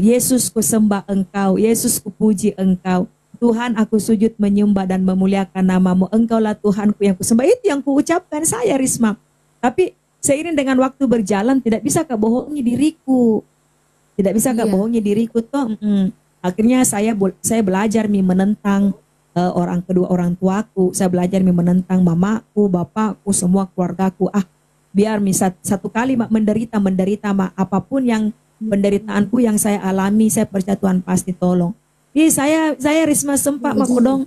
Yesus ku sembah Engkau, Yesus ku puji Engkau, Tuhan aku sujud menyembah dan memuliakan namamu, Engkaulah Tuhanku yang ku sembah. Itu yang ku ucapkan saya, Risma. Tapi seiring dengan waktu berjalan, tidak bisa kebohongi diriku, kebohongi diriku toh. Akhirnya saya belajar menentang kedua orang tuaku, saya belajar menentang mamaku, bapakku, semua keluargaku. Biar satu kali menderita apapun yang Penderitaanku yang saya alami, saya percaya Tuhan pasti tolong. Saya Risma sempat makodong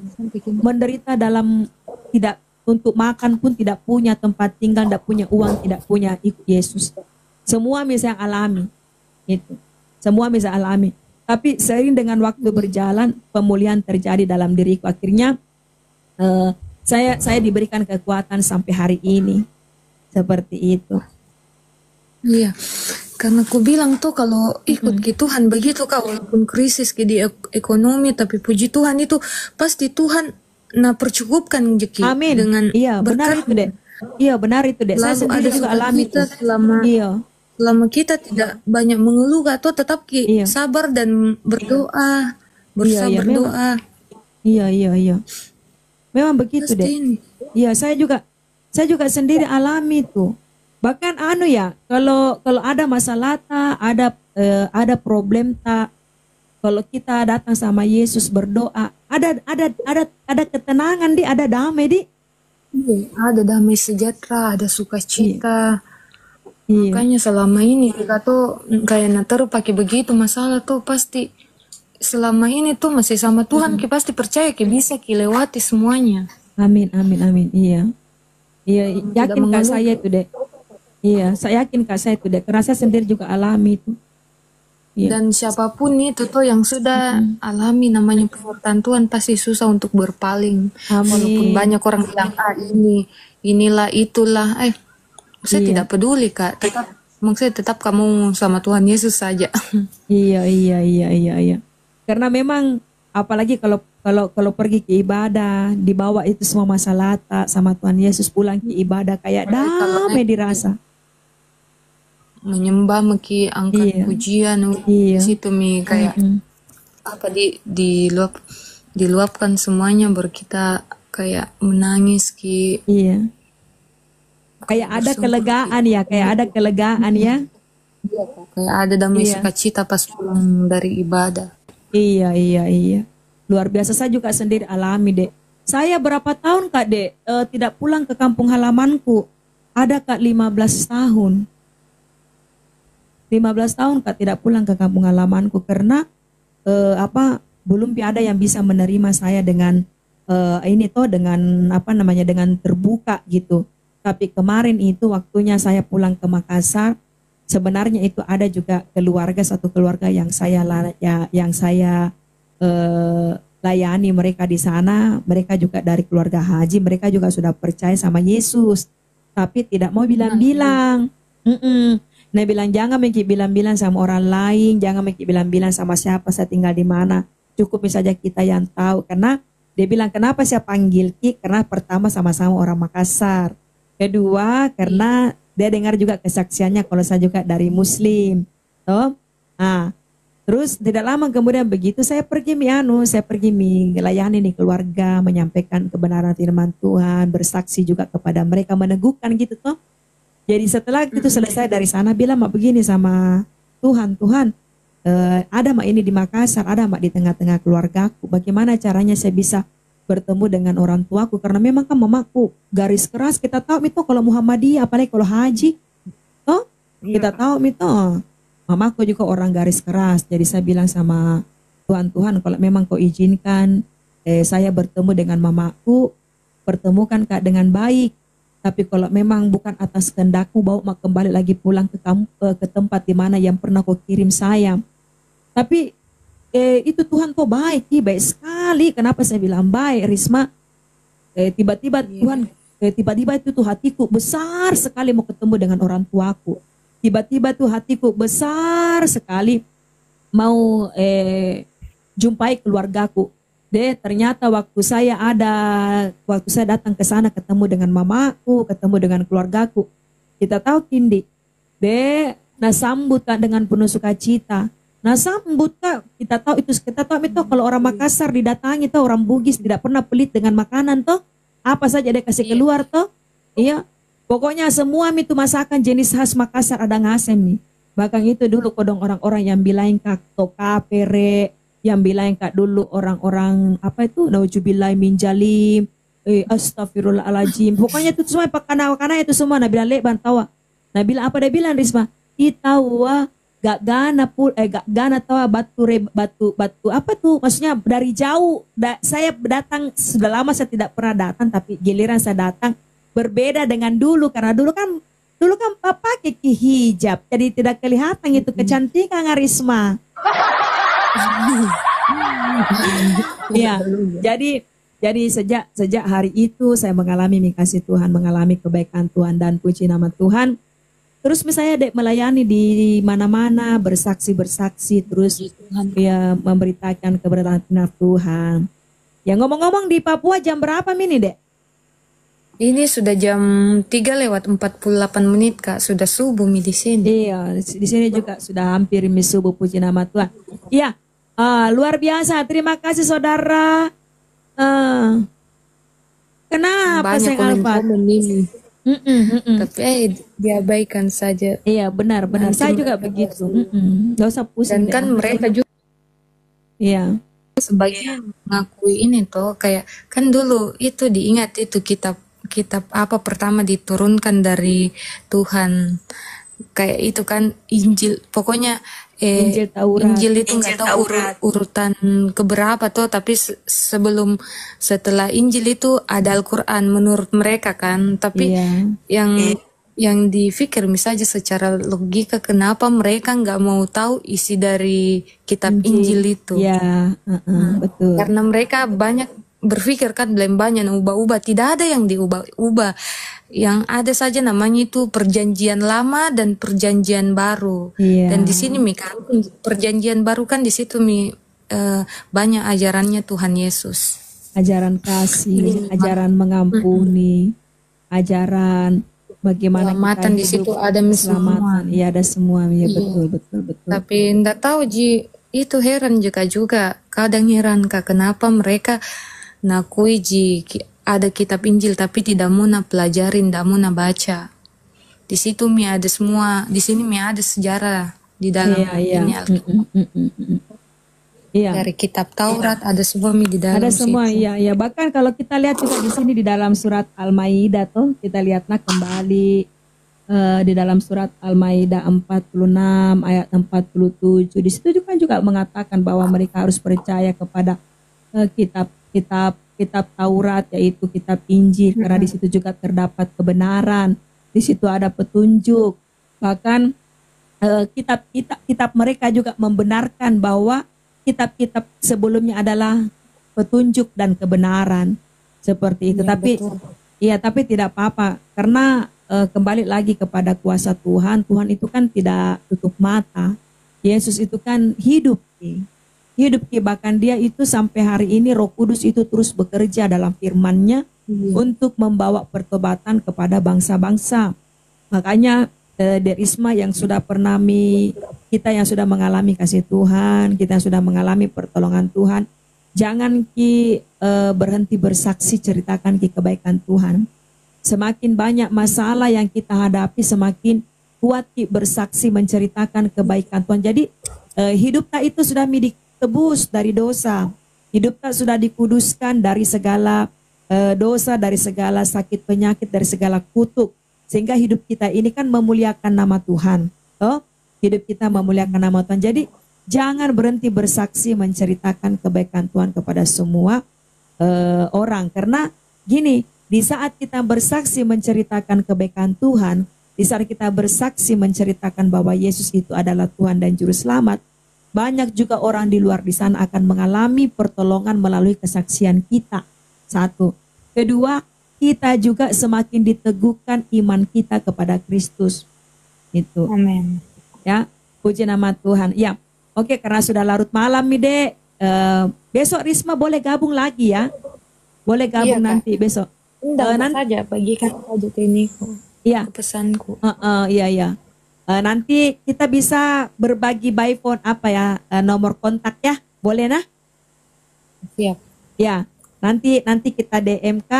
menderita dalam tidak untuk makan pun tidak punya tempat tinggal, tidak punya uang, tidak punya ikut Yesus. Semua saya alami itu. Semua bisa alami. Tapi sering dengan waktu berjalan, pemulihan terjadi dalam diriku. Akhirnya saya diberikan kekuatan sampai hari ini. Seperti itu. Iya. Karena aku bilang tuh kalau ikut ke Tuhan begitu Kak, walaupun krisis di ekonomi, tapi puji Tuhan itu pasti Tuhan percukupkan rezeki Amin. dengan Iya, benar itu, Dek. Iya, benar itu, Dek. Saya Lalu sendiri ada juga alami itu. Selama kita tidak banyak mengeluh atau tetap sabar dan berdoa, berusaha berdoa. Iya. Memang begitu, Dek. Iya, saya juga sendiri alami itu. Bahkan kalau ada masalah ada problem kalau kita datang sama Yesus berdoa, ada ketenangan ada damai Iya, ada damai sejahtera, ada sukacita. Iya. Makanya selama ini kita tuh kayak pakai begitu masalah tuh pasti selama ini tuh masih sama Tuhan, kita pasti percaya kita bisa lewati semuanya. Amin. Iya, yakin Kak saya itu, Dek. Iya, saya yakin Kak saya itu, Dek. Karena saya sendiri juga alami itu. Iya. Dan siapapun itu tuh yang sudah alami namanya penyertaan Tuhan pasti susah untuk berpaling. Amin. Walaupun banyak orang bilang inilah itulah, saya tidak peduli Kak. Tetap kamu sama Tuhan Yesus saja. Iya. Karena memang apalagi kalau pergi ke ibadah, dibawa itu semua masalah sama Tuhan Yesus, pulang ke ibadah kayak damai dirasa. Menyembah angkat pujian di situ kayak diluapkan semuanya baru kita kayak menangis Iya. Kayak ada kelegaan ya, Iya, kayak ada damai sukacita pas pulang dari ibadah. Iya. Luar biasa, saya juga sendiri alami, Dek. Saya berapa tahun Kak, Dek, tidak pulang ke kampung halamanku. Ada Kak 15 tahun. 15 tahun Kak tidak pulang ke kampung halamanku karena belum ada yang bisa menerima saya dengan dengan terbuka gitu. Tapi kemarin itu waktunya saya pulang ke Makassar, sebenarnya itu ada juga satu keluarga yang saya layani mereka di sana. Mereka juga dari keluarga haji, mereka juga sudah percaya sama Yesus, tapi tidak mau bilang-bilang. Nah bilang jangan bilang-bilang sama orang lain, jangan bilang-bilang sama siapa saya tinggal di mana. Cukup saja kita yang tahu. Karena dia bilang kenapa saya panggil Ki? Karena pertama sama-sama orang Makassar. Kedua karena dia dengar juga kesaksiannya kalau saya juga dari Muslim. Terus tidak lama kemudian begitu saya pergi melayani nih keluarga, menyampaikan kebenaran firman Tuhan, bersaksi juga kepada mereka, meneguhkan gitu toh. Jadi setelah itu selesai dari sana bilang begini sama Tuhan, ada ini di Makassar, ada di tengah-tengah keluargaku. Bagaimana caranya saya bisa bertemu dengan orang tuaku? Karena memang kan mamaku garis keras. Kita tahu itu kalau Muhammadiyah, apalagi kalau haji, toh kita tahu itu. Mamaku juga orang garis keras. Jadi saya bilang sama Tuhan, kalau memang kau izinkan saya bertemu dengan mamaku, pertemukan Kak dengan baik. Tapi kalau memang bukan atas kehendakmu, bawa kembali lagi pulang ke tempat di mana yang pernah kau kirim saya. Tapi itu Tuhan kau baik sekali. Kenapa saya bilang baik, Risma? Tiba-tiba Tuhan, tiba-tiba itu tuh hatiku besar sekali mau ketemu dengan orang tuaku. Tiba-tiba tuh hatiku besar sekali mau jumpai keluargaku. Ternyata waktu saya datang ke sana ketemu dengan mamaku, ketemu dengan keluargaku. Kita tahu Kindi, sambut Kak dengan penuh sukacita. Sambut Kak, kita tahu itu kalau orang Makassar didatangi tuh, orang Bugis tidak pernah pelit dengan makanan toh. Apa saja dia kasih keluar toh. Iya. Pokoknya semua itu masakan jenis khas Makassar ada ngasem nih. Bahkan itu dulu kodong orang-orang yang bilang Kak toka pere, yang bilang Kak dulu orang-orang nauzubillah min jalim, astagfirullahaladzim. Pokoknya itu semua pakana itu semua Nabila leban tawa. Nabila apa dia bilang Risma? Itawa gak gana gak gana tahu batu apa tuh, maksudnya dari jauh. Saya datang sudah lama, saya tidak pernah datang, tapi giliran saya datang berbeda dengan dulu, karena dulu kan pakai hijab, jadi tidak kelihatan itu kecantikan Risma. Iya, jadi sejak hari itu saya mengalami kasih Tuhan, mengalami kebaikan Tuhan, dan puji nama Tuhan. Terus misalnya dek melayani di mana-mana, bersaksi, terus ya memberitakan kebenaran Tuhan. Ya ngomong-ngomong, di Papua jam berapa Mini dek? Ini sudah jam 3:48 Kak, sudah subuh di sini. Iya, di sini juga sudah hampir subuh, puji nama Tuhan. Iya, luar biasa. Terima kasih saudara. Kenapa banyak saya komen ini? Tapi diabaikan saja. Iya, benar. Saya juga begitu. Gak usah pusing. Dan kan mereka juga. Iya. Sebagian mengakui ini tuh, kayak kan dulu itu diingat itu kitab apa pertama diturunkan dari Tuhan, kayak itu kan Injil, pokoknya Injil Taurat. Injil itu nggak tahu urutan keberapa tuh, tapi setelah Injil itu ada Al-Quran menurut mereka kan, tapi yang dipikir misalnya secara logika, kenapa mereka nggak mau tahu isi dari kitab Injil itu? Ya, betul. Karena mereka banyak berpikir kan banyak ubah-ubah, tidak ada yang diubah-ubah, yang ada saja namanya itu perjanjian lama dan perjanjian baru. Dan di sini perjanjian baru kan di situ banyak ajarannya Tuhan Yesus, ajaran kasih, ajaran mengampuni, ajaran bagaimana keselamatan di situ ada semua. Iya, ada semua. Ya, betul. Tapi enggak tahu itu heran juga kadang heran Kak, kenapa mereka nakui ada kitab Injil tapi tidak mau pelajarin, tidak mau baca. Di situ ada semua, di sini ada sejarah di dalam ini Alkitab. Dari kitab Taurat ada semua di dalam. Ada semua, iya. Bahkan kalau kita lihat juga di sini di dalam surat Al-Maidah tuh, kita lihat kembali di dalam surat Al-Maidah 46 ayat 47. Di situ juga mengatakan bahwa mereka harus percaya kepada kitab Taurat, yaitu kitab Injil, karena di situ juga terdapat kebenaran, di situ ada petunjuk. Bahkan kitab mereka juga membenarkan bahwa kitab-kitab sebelumnya adalah petunjuk dan kebenaran, seperti itu. Tapi tidak apa-apa, karena kembali lagi kepada kuasa Tuhan. Tuhan itu kan tidak tutup mata. Yesus itu kan hidup, bahkan dia itu sampai hari ini Roh Kudus itu terus bekerja dalam firman-Nya untuk membawa pertobatan kepada bangsa-bangsa. Makanya Derisma yang sudah pernah kita yang sudah mengalami kasih Tuhan, kita yang sudah mengalami pertolongan Tuhan, jangan berhenti bersaksi, ceritakan kebaikan Tuhan. Semakin banyak masalah yang kita hadapi, semakin kuat bersaksi menceritakan kebaikan Tuhan. Jadi hidup kita itu sudah tebus dari dosa. Hidup tak sudah dikuduskan dari segala dosa, dari segala sakit penyakit, dari segala kutuk. Sehingga hidup kita ini kan memuliakan nama Tuhan. Hidup kita memuliakan nama Tuhan. Jadi jangan berhenti bersaksi menceritakan kebaikan Tuhan kepada semua orang. Karena gini, di saat kita bersaksi menceritakan kebaikan Tuhan, di saat kita bersaksi menceritakan bahwa Yesus itu adalah Tuhan dan Juru Selamat, banyak juga orang di luar di sana akan mengalami pertolongan melalui kesaksian kita. Satu. Kedua, kita juga semakin diteguhkan iman kita kepada Kristus. Itu. Amin. Ya, puji nama Tuhan. Ya, oke, karena sudah larut malam nih Dek. Besok Risma boleh gabung lagi ya. Boleh gabung nanti besok. Nanti saja bagikan saja ini. Iya. Pesanku. Iya. Nanti kita bisa berbagi by phone nomor kontak ya, boleh nah? Siap. Ya, nanti kita DMK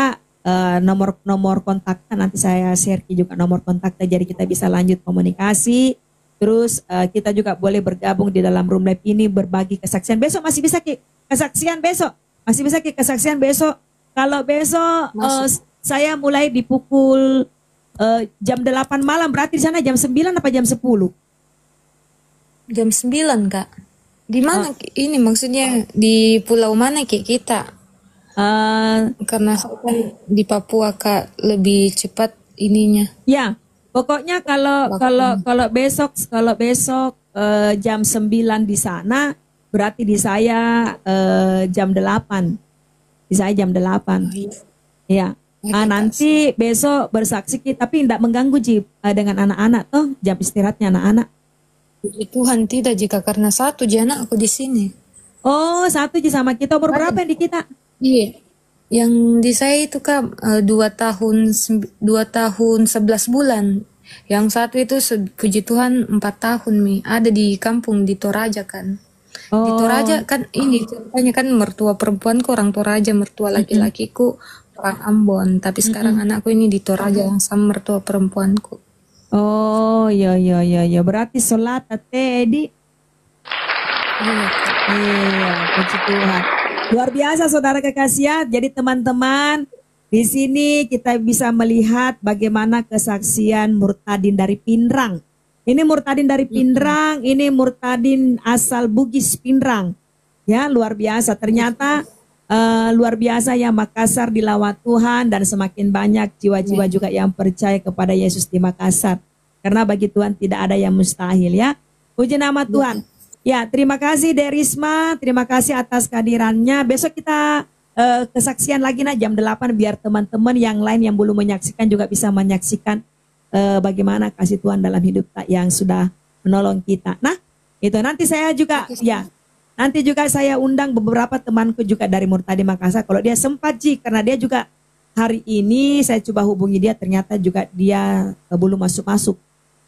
nomor kontaknya, nanti saya share juga nomor kontaknya, jadi kita bisa lanjut komunikasi. Terus kita juga boleh bergabung di dalam room live ini, berbagi kesaksian. Besok masih bisa kesaksian besok. Kalau besok saya mulai di pukul jam 8 malam, berarti di sana jam 9 apa jam 10? Jam 9 Kak. Di mana ini maksudnya di pulau mana kayak kita? Eh, Karena saya kan di Papua Kak, lebih cepat ininya. ya, pokoknya kalau besok jam 9 di sana, berarti di saya jam 8. Di saya jam 8. Ya. Nanti besok bersaksi kita, tapi tidak mengganggu Ji dengan anak-anak toh, jam istirahatnya anak-anak. Puji Tuhan tidak, jika karena satu jana aku di sini. Oh, satu Ji sama kita. Umur berapa yang di kita? Iya. Yang di saya itu Kak 2 tahun 11 bulan. Yang satu itu puji Tuhan 4 tahun Mi. Ada di kampung di Toraja kan. Di Toraja kan ini ceritanya kan mertua perempuanku orang Toraja, mertua laki-lakiku orang Ambon. Tapi sekarang anakku ini di Toraja yang sama mertua perempuanku. Oh, ya. Berarti sholat Edi. Iya, puji Tuhan. Luar biasa saudara kekasih. Jadi teman-teman, di sini kita bisa melihat bagaimana kesaksian Murtadin dari Pinrang. Ini Murtadin dari Pinrang, ini Murtadin asal Bugis Pinrang. Ya, luar biasa. Ternyata luar biasa ya, Makassar dilawat Tuhan dan semakin banyak jiwa-jiwa juga yang percaya kepada Yesus di Makassar. Karena bagi Tuhan tidak ada yang mustahil ya. Puji nama Tuhan. Ya, terima kasih Derisma, terima kasih atas kehadirannya. Besok kita kesaksian lagi jam 8 biar teman-teman yang lain yang belum menyaksikan juga bisa menyaksikan bagaimana kasih Tuhan dalam hidup yang sudah menolong kita. Nah, itu nanti saya juga nanti juga saya undang beberapa temanku juga dari Murtadin Makassar kalau dia sempat Ji, karena dia juga hari ini saya coba hubungi dia, ternyata juga dia belum masuk-masuk.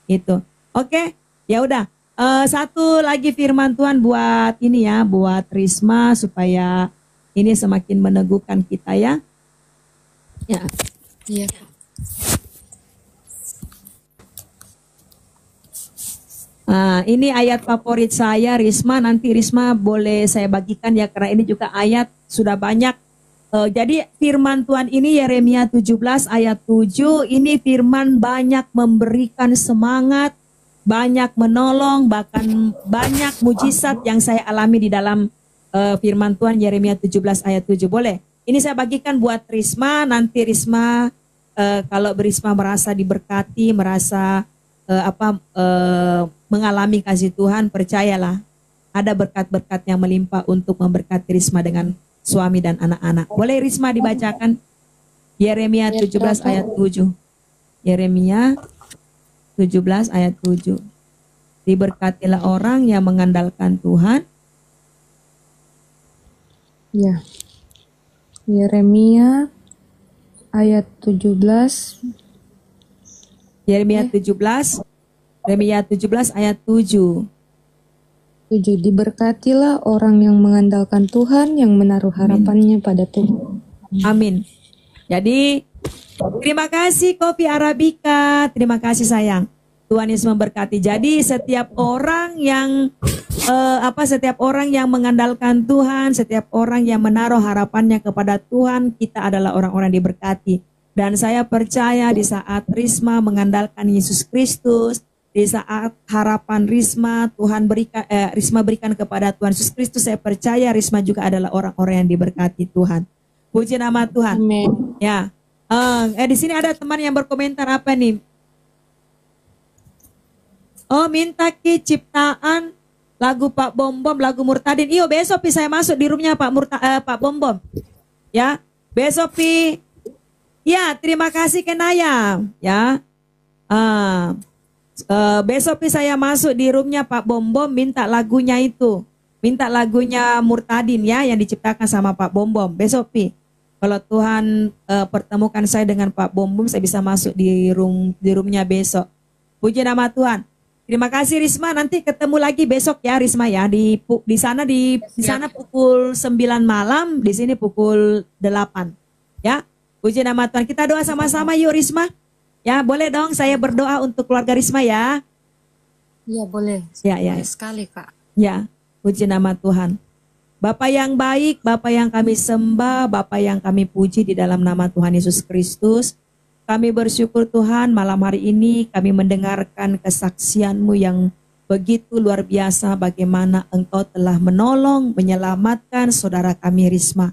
Itu. Oke, ya udah. Satu lagi firman Tuhan buat ini ya, buat Risma supaya ini semakin meneguhkan kita ya. Ya. Iya. Ini ayat favorit saya Risma, nanti Risma boleh saya bagikan ya karena ini juga ayat sudah banyak. Jadi firman Tuhan ini Yeremia 17 ayat 7, ini firman banyak memberikan semangat, banyak menolong, bahkan banyak mujizat yang saya alami di dalam firman Tuhan Yeremia 17 ayat 7. Boleh? Ini saya bagikan buat Risma, nanti Risma kalau Risma merasa diberkati, merasa mengalami kasih Tuhan, percayalah ada berkat-berkat yang melimpah untuk memberkati Risma dengan suami dan anak-anak. Boleh Risma dibacakan Yeremia 17 ayat 7. Yeremia 17 ayat 7. Diberkatilah orang yang mengandalkan Tuhan. Ya. Yeremia ayat 17. Yeremia 17 ayat 7. 7. Diberkatilah orang yang mengandalkan Tuhan, yang menaruh harapannya pada Tuhan. Amin. Jadi terima kasih Kopi Arabica, terima kasih sayang. Tuhan Yesus memberkati. Jadi setiap orang yang mengandalkan Tuhan, setiap orang yang menaruh harapannya kepada Tuhan, kita adalah orang-orang diberkati. Dan saya percaya di saat Risma mengandalkan Yesus Kristus, di saat harapan Risma Risma berikan kepada Tuhan Yesus Kristus, saya percaya Risma juga adalah orang-orang yang diberkati Tuhan. Puji nama Tuhan. Amin. Ya. Di sini ada teman yang berkomentar apa nih? Oh, minta ki ciptaan lagu Pak Bombom, lagu Murtadin. Iyo, besok saya masuk di roomnya Pak Bombom. Ya, besok ya, terima kasih Kenaya. Ya, besok saya masuk di roomnya Pak Bombom, minta lagunya itu, minta lagunya Murtadin ya, yang diciptakan sama Pak Bombom. Besok kalau Tuhan pertemukan saya dengan Pak Bombom, saya bisa masuk di roomnya besok. Puji nama Tuhan. Terima kasih Risma, nanti ketemu lagi besok ya Risma ya, di sana pukul 9 malam, di sini pukul 8 ya. Puji nama Tuhan. Kita doa sama-sama yuk Risma. Ya, boleh dong saya berdoa untuk keluarga Risma ya. Ya, boleh. Ya. Sekali, Kak. Ya, puji nama Tuhan. Bapa yang baik, Bapa yang kami sembah, Bapa yang kami puji di dalam nama Tuhan Yesus Kristus. Kami bersyukur Tuhan malam hari ini kami mendengarkan kesaksian-Mu yang begitu luar biasa bagaimana Engkau telah menolong, menyelamatkan saudara kami Risma.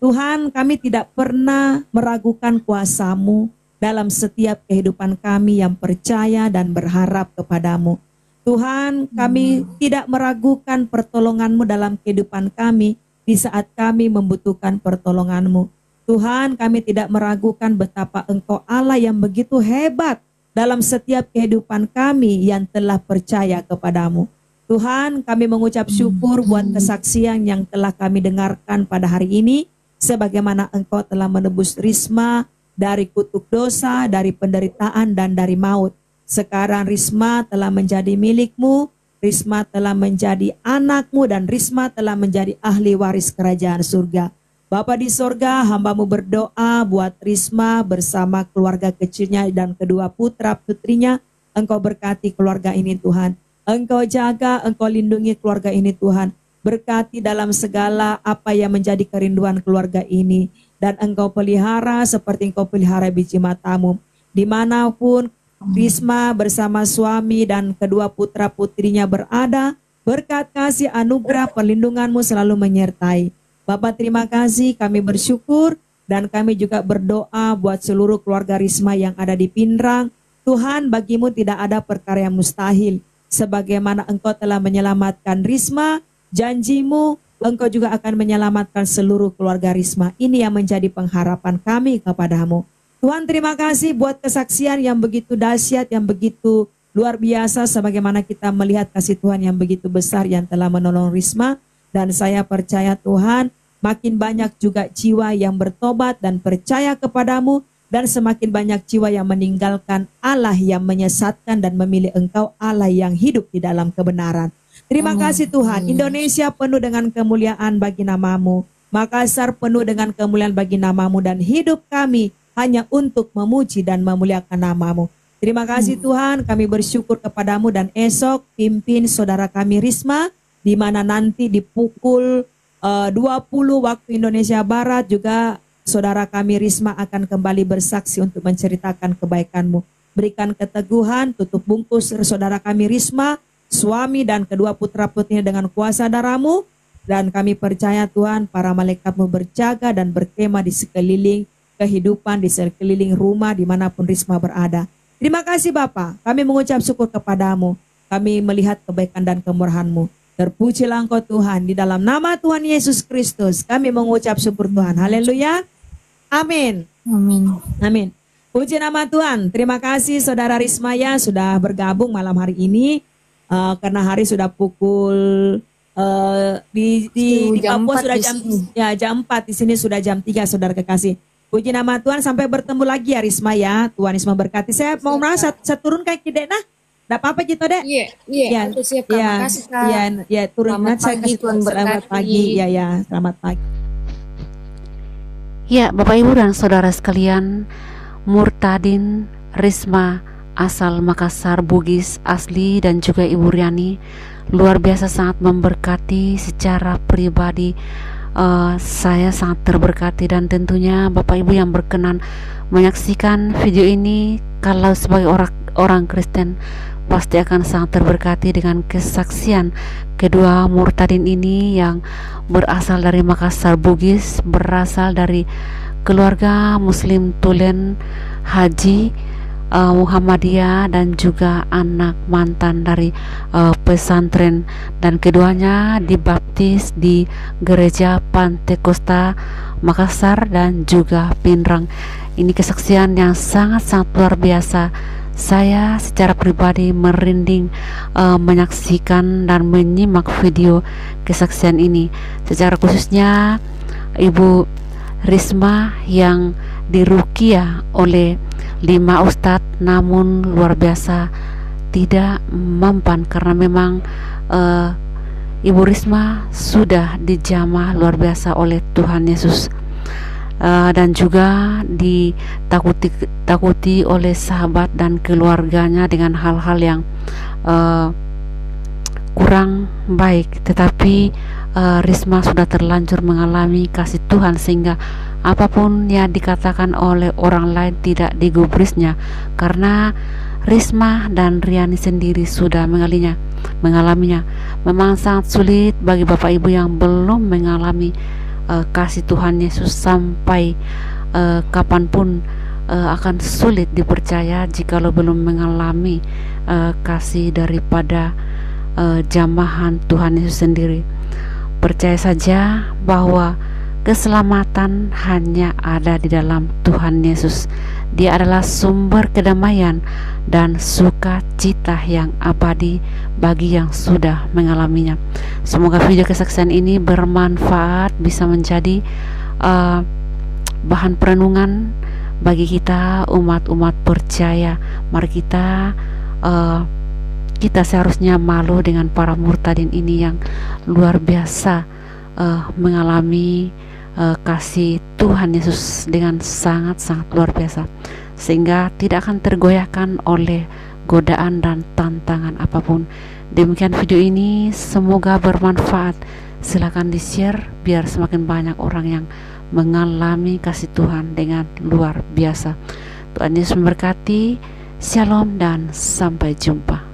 Tuhan, kami tidak pernah meragukan kuasa-Mu dalam setiap kehidupan kami yang percaya dan berharap kepadamu. Tuhan, kami tidak meragukan pertolongan-Mu dalam kehidupan kami di saat kami membutuhkan pertolongan-Mu. Tuhan, kami tidak meragukan betapa Engkau Allah yang begitu hebat dalam setiap kehidupan kami yang telah percaya kepadamu. Tuhan, kami mengucap syukur buat kesaksian yang telah kami dengarkan pada hari ini, sebagaimana Engkau telah menebus Risma dari kutuk dosa, dari penderitaan, dan dari maut. Sekarang Risma telah menjadi milik-Mu, Risma telah menjadi anak-Mu, dan Risma telah menjadi ahli waris kerajaan surga. Bapa di sorga, hamba-Mu berdoa buat Risma bersama keluarga kecilnya dan kedua putra-putrinya. Engkau berkati keluarga ini Tuhan. Engkau jaga, Engkau lindungi keluarga ini Tuhan. Berkati dalam segala apa yang menjadi kerinduan keluarga ini. Dan Engkau pelihara seperti Engkau pelihara biji mata-Mu. Dimanapun Risma bersama suami dan kedua putra-putrinya berada, berkat kasih anugerah perlindungan-Mu selalu menyertai. Bapak, terima kasih, kami bersyukur dan kami juga berdoa buat seluruh keluarga Risma yang ada di Pindrang. Tuhan, bagi-Mu tidak ada perkara yang mustahil. Sebagaimana Engkau telah menyelamatkan Risma, janji-Mu Engkau juga akan menyelamatkan seluruh keluarga Risma. Ini yang menjadi pengharapan kami kepadamu. Tuhan, terima kasih buat kesaksian yang begitu dahsyat, yang begitu luar biasa, sebagaimana kita melihat kasih Tuhan yang begitu besar yang telah menolong Risma. Dan saya percaya Tuhan, makin banyak juga jiwa yang bertobat dan percaya kepadamu, dan semakin banyak jiwa yang meninggalkan Allah yang menyesatkan dan memilih Engkau Allah yang hidup di dalam kebenaran. Terima kasih Tuhan. Indonesia penuh dengan kemuliaan bagi nama-Mu. Makassar penuh dengan kemuliaan bagi nama-Mu, dan hidup kami hanya untuk memuji dan memuliakan nama-Mu. Terima kasih Tuhan, kami bersyukur kepadamu, dan esok pimpin saudara kami Risma, di mana nanti di pukul 20 waktu Indonesia Barat juga saudara kami Risma akan kembali bersaksi untuk menceritakan kebaikan-Mu. Berikan keteguhan, tutup bungkus saudara kami Risma, suami dan kedua putra-putrinya dengan kuasa darah-Mu, dan kami percaya Tuhan para malaikat-Mu berjaga dan berkemah di sekeliling kehidupan, di sekeliling rumah dimanapun Risma berada. Terima kasih Bapa, kami mengucap syukur kepadamu, kami melihat kebaikan dan kemurahan-Mu. Terpujilah Engkau Tuhan, di dalam nama Tuhan Yesus Kristus kami mengucap syukur Tuhan. Haleluya. Amin. Amin. Amin. Puji nama Tuhan. Terima kasih saudara Rismaya sudah bergabung malam hari ini. Karena hari sudah pukul di Papua sudah jam 4, di sini sudah jam 3 saudara kekasih. Puji nama Tuhan, sampai bertemu lagi ya Risma ya. Tuhan Yesus memberkati. Saya mau merasa saya turun kayak Kidek nah. Tidak apa-apa gitu deh. Iya, aku siap. Makasih Kak. Iya, turun Selamat pagi, Tuhan berkati. Selamat pagi. Ya, selamat pagi. Ya, Bapak Ibu dan Saudara sekalian, Murtadin Risma asal Makassar, Bugis asli, dan juga Ibu Riani luar biasa sangat memberkati secara pribadi. Saya sangat terberkati, dan tentunya Bapak Ibu yang berkenan menyaksikan video ini, kalau sebagai orang Kristen pasti akan sangat terberkati dengan kesaksian kedua murtadin ini yang berasal dari Makassar, Bugis, berasal dari keluarga Muslim Tulen Haji Muhammadiyah, dan juga anak mantan dari pesantren, dan keduanya dibaptis di Gereja Pantekosta Makassar dan juga Pindrang. Ini kesaksian yang sangat-sangat luar biasa. Saya secara pribadi merinding menyaksikan dan menyimak video kesaksian ini. Secara khususnya Ibu Risma yang diruqyah oleh 5 ustadz, namun luar biasa tidak mempan karena memang Ibu Risma sudah dijamah luar biasa oleh Tuhan Yesus. Dan juga ditakuti oleh sahabat dan keluarganya dengan hal-hal yang kurang baik, tetapi Risma sudah terlanjur mengalami kasih Tuhan sehingga apapun yang dikatakan oleh orang lain tidak digubrisnya, karena Risma dan Riani sendiri sudah mengalaminya. Memang sangat sulit bagi Bapak Ibu yang belum mengalami kasih Tuhan Yesus sampai kapanpun akan sulit dipercaya jikalau belum mengalami kasih daripada jamahan Tuhan Yesus sendiri. Percaya saja bahwa keselamatan hanya ada di dalam Tuhan Yesus. Dia adalah sumber kedamaian dan sukacita yang abadi bagi yang sudah mengalaminya. Semoga video kesaksian ini bermanfaat, bisa menjadi bahan perenungan bagi kita umat-umat percaya. Mari kita seharusnya malu dengan para murtadin ini yang luar biasa mengalami kasih Tuhan Yesus dengan sangat-sangat luar biasa, sehingga tidak akan tergoyahkan oleh godaan dan tantangan apapun. Demikian video ini, semoga bermanfaat. Silakan di-share biar semakin banyak orang yang mengalami kasih Tuhan dengan luar biasa. Tuhan Yesus memberkati. Shalom dan sampai jumpa.